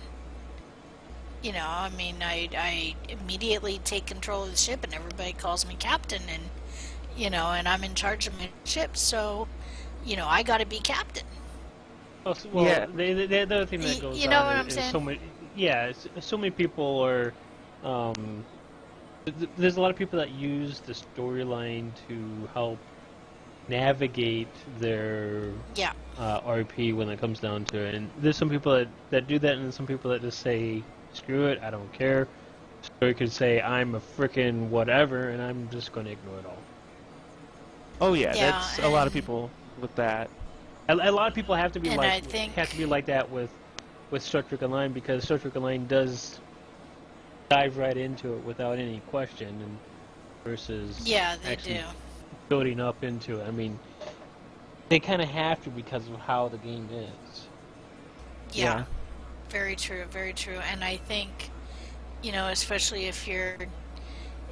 [SPEAKER 3] You know, I mean, I immediately take control of the ship and everybody calls me captain, and, you know, and I'm in charge of my ship, so, you know, I gotta be captain.
[SPEAKER 4] Well,
[SPEAKER 2] Yeah.
[SPEAKER 4] the other thing that goes
[SPEAKER 3] You know
[SPEAKER 4] on
[SPEAKER 3] what I'm
[SPEAKER 4] is
[SPEAKER 3] saying?
[SPEAKER 4] so many people are. There's a lot of people that use the storyline to help navigate their
[SPEAKER 3] Yeah.
[SPEAKER 4] RP when it comes down to it. And there's some people that do that, and there's some people that just say, "Screw it, I don't care." Or you could say, "I'm a frickin' whatever," and I'm just going to ignore it all.
[SPEAKER 2] Oh yeah,
[SPEAKER 3] Yeah,
[SPEAKER 2] that's a lot of
[SPEAKER 3] and-
[SPEAKER 2] people with that.
[SPEAKER 4] A lot of people have to be
[SPEAKER 3] And I think-
[SPEAKER 4] like that with Star Trek Online, because Star Trek Online does dive right into it without any question, and versus
[SPEAKER 3] Yeah, they
[SPEAKER 4] actually
[SPEAKER 3] do.
[SPEAKER 4] building up into it. I mean, they kind of have to because of how the game is.
[SPEAKER 3] Yeah. Very true, very true. And I think, you know, especially if you're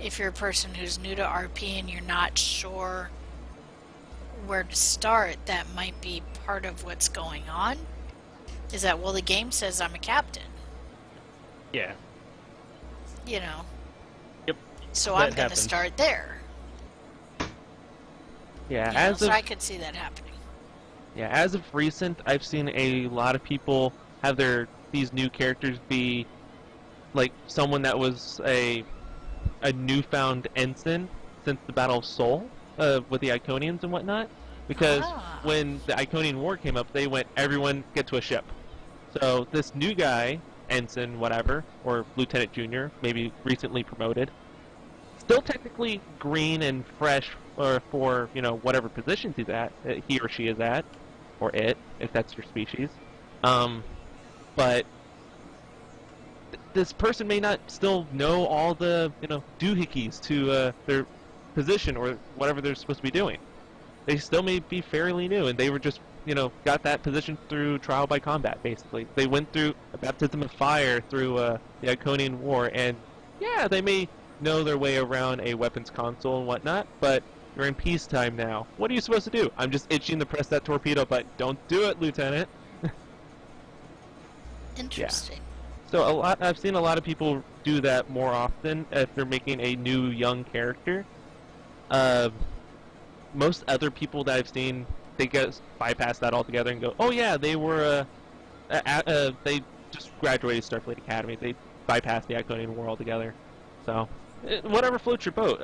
[SPEAKER 3] a person who's new to RP and you're not sure where to start, that might be part of what's going on. Is that, well, the game says I'm a captain,
[SPEAKER 4] Yeah.
[SPEAKER 3] you know.
[SPEAKER 4] Yep.
[SPEAKER 3] So
[SPEAKER 4] That
[SPEAKER 3] I'm going to
[SPEAKER 4] happens.
[SPEAKER 3] start there.
[SPEAKER 2] Yeah,
[SPEAKER 3] You know,
[SPEAKER 2] as
[SPEAKER 3] so
[SPEAKER 2] of
[SPEAKER 3] I could see that happening.
[SPEAKER 2] as of recent, I've seen a lot of people have these new characters be like someone that was a newfound ensign since the Battle of Seoul with the Iconians and whatnot. Because when the Iconian War came up, they went, everyone get to a ship. So this new guy, ensign, whatever, or lieutenant junior, maybe recently promoted, still technically green and fresh for you know whatever positions he's at, he or she is at, or it, if that's your species. But this person may not still know all the doohickeys to their position or whatever they're supposed to be doing. They still may be fairly new, and they were just got that position through trial by combat. Basically, they went through a baptism of fire through the Iconian War, and yeah, they may know their way around a weapons console and whatnot, but you're in peacetime now. What are you supposed to do? I'm just itching to press that torpedo button. Don't do it, Lieutenant.
[SPEAKER 3] Interesting.
[SPEAKER 2] So I've seen a lot of people do that more often if they're making a new young character. Most other people that I've seen, they just bypass that altogether and go, "Oh yeah, they were they just graduated Starfleet Academy. They bypassed the Iconian War altogether." So whatever floats your boat.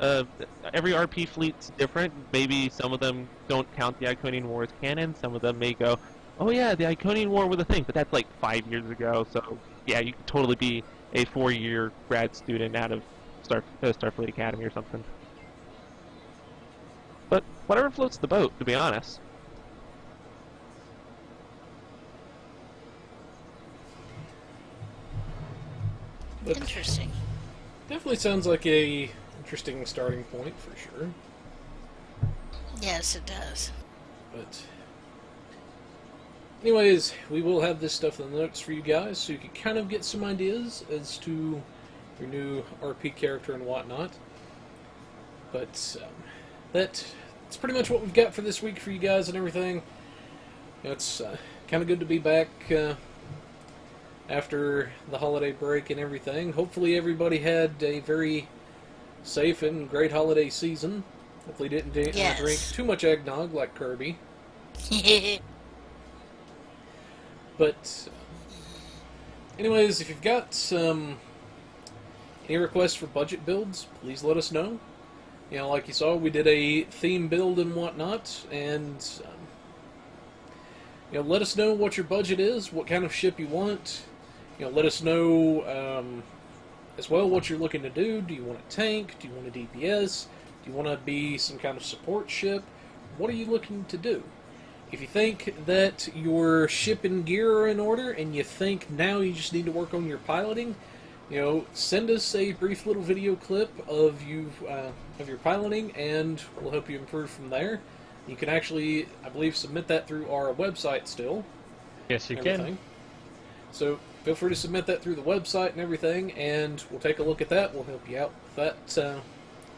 [SPEAKER 2] Every RP fleet's different. Maybe some of them don't count the Iconian War as canon. Some of them may go, "Oh yeah, the Iconian War was a thing," but that's like 5 years ago. So yeah, you could totally be a 4-year grad student out of Starfleet Academy or something. But whatever floats the boat, to be honest.
[SPEAKER 1] But
[SPEAKER 3] Interesting.
[SPEAKER 1] definitely sounds like a interesting starting point for sure.
[SPEAKER 3] Yes, it does.
[SPEAKER 1] But anyways, we will have this stuff in the notes for you guys, so you can kind of get some ideas as to your new RP character and whatnot. But that's pretty much what we've got for this week for you guys and everything. It's kind of good to be back after the holiday break and everything. Hopefully everybody had a very safe and great holiday season. Hopefully didn't
[SPEAKER 3] Yes.
[SPEAKER 1] drink too much eggnog like Kirby. But anyways, if you've got any requests for budget builds, please let us know. Like you saw, we did a theme build and whatnot, and let us know what your budget is, what kind of ship you want. Let us know as well what you're looking to do. Do you want a tank? Do you want a DPS? Do you want to be some kind of support ship? What are you looking to do? If you think that your ship and gear are in order, and you think now you just need to work on your piloting, you know, send us a brief little video clip of you of your piloting, and we'll help you improve from there. You can actually, I believe, submit that through our website still.
[SPEAKER 4] Yes, you
[SPEAKER 1] Everything.
[SPEAKER 4] can.
[SPEAKER 1] So feel free to submit that through the website and everything, and we'll take a look at that. We'll help you out with that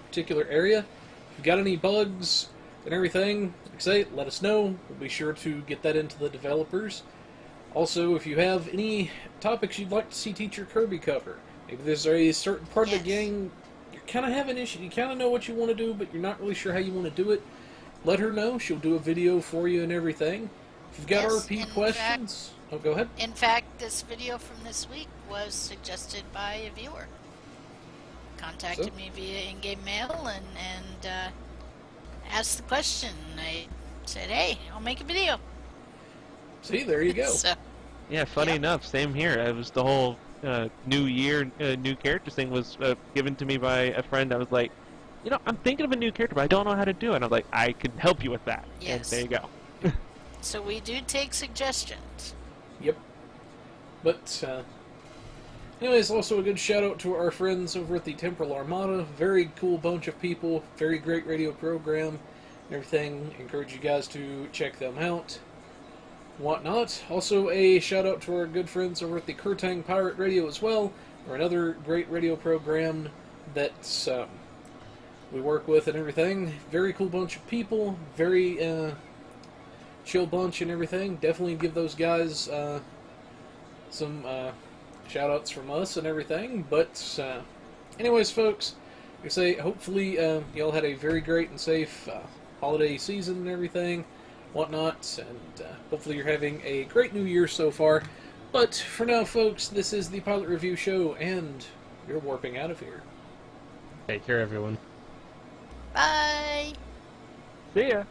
[SPEAKER 1] particular area. If you've got any bugs and everything, like I say, let us know. We'll be sure to get that into the developers. Also, if you have any topics you'd like to see TeacherKirby cover, maybe there's a certain part of the game you're kind of having issue, you kind of know what you want to do, but you're not really sure how you want to do it, let her know. She'll do a video for you and everything. If you've got RP questions... Oh, go ahead.
[SPEAKER 3] In fact, this video from this week was suggested by a viewer. Contacted me via in-game mail and asked the question. I said, hey, I'll make a video.
[SPEAKER 1] See, there you go.
[SPEAKER 3] So,
[SPEAKER 2] Yeah, funny enough, same here. It was the whole new year, new characters thing was given to me by a friend. I was like, you know, I'm thinking of a new character, but I don't know how to do it. And I was like, I can help you with that.
[SPEAKER 3] Yes.
[SPEAKER 2] And there you go.
[SPEAKER 3] So we do take suggestions.
[SPEAKER 1] Yep. But, anyways, also a good shout out to our friends over at the Temporal Armada. Very cool bunch of people. Very great radio program and everything. Encourage you guys to check them out. Whatnot. Also a shout out to our good friends over at the Kurtang Pirate Radio as well. They're another great radio program that we work with and everything. Very cool bunch of people. Very chill bunch and everything. Definitely give those guys some shout outs from us and everything. But anyways, folks, like I say, hopefully y'all had a very great and safe holiday season and everything, whatnot, and hopefully you're having a great new year so far. But for now, folks, this is the Pilot Review Show, and you're warping out of here.
[SPEAKER 4] Take care, everyone.
[SPEAKER 3] Bye!
[SPEAKER 2] See ya.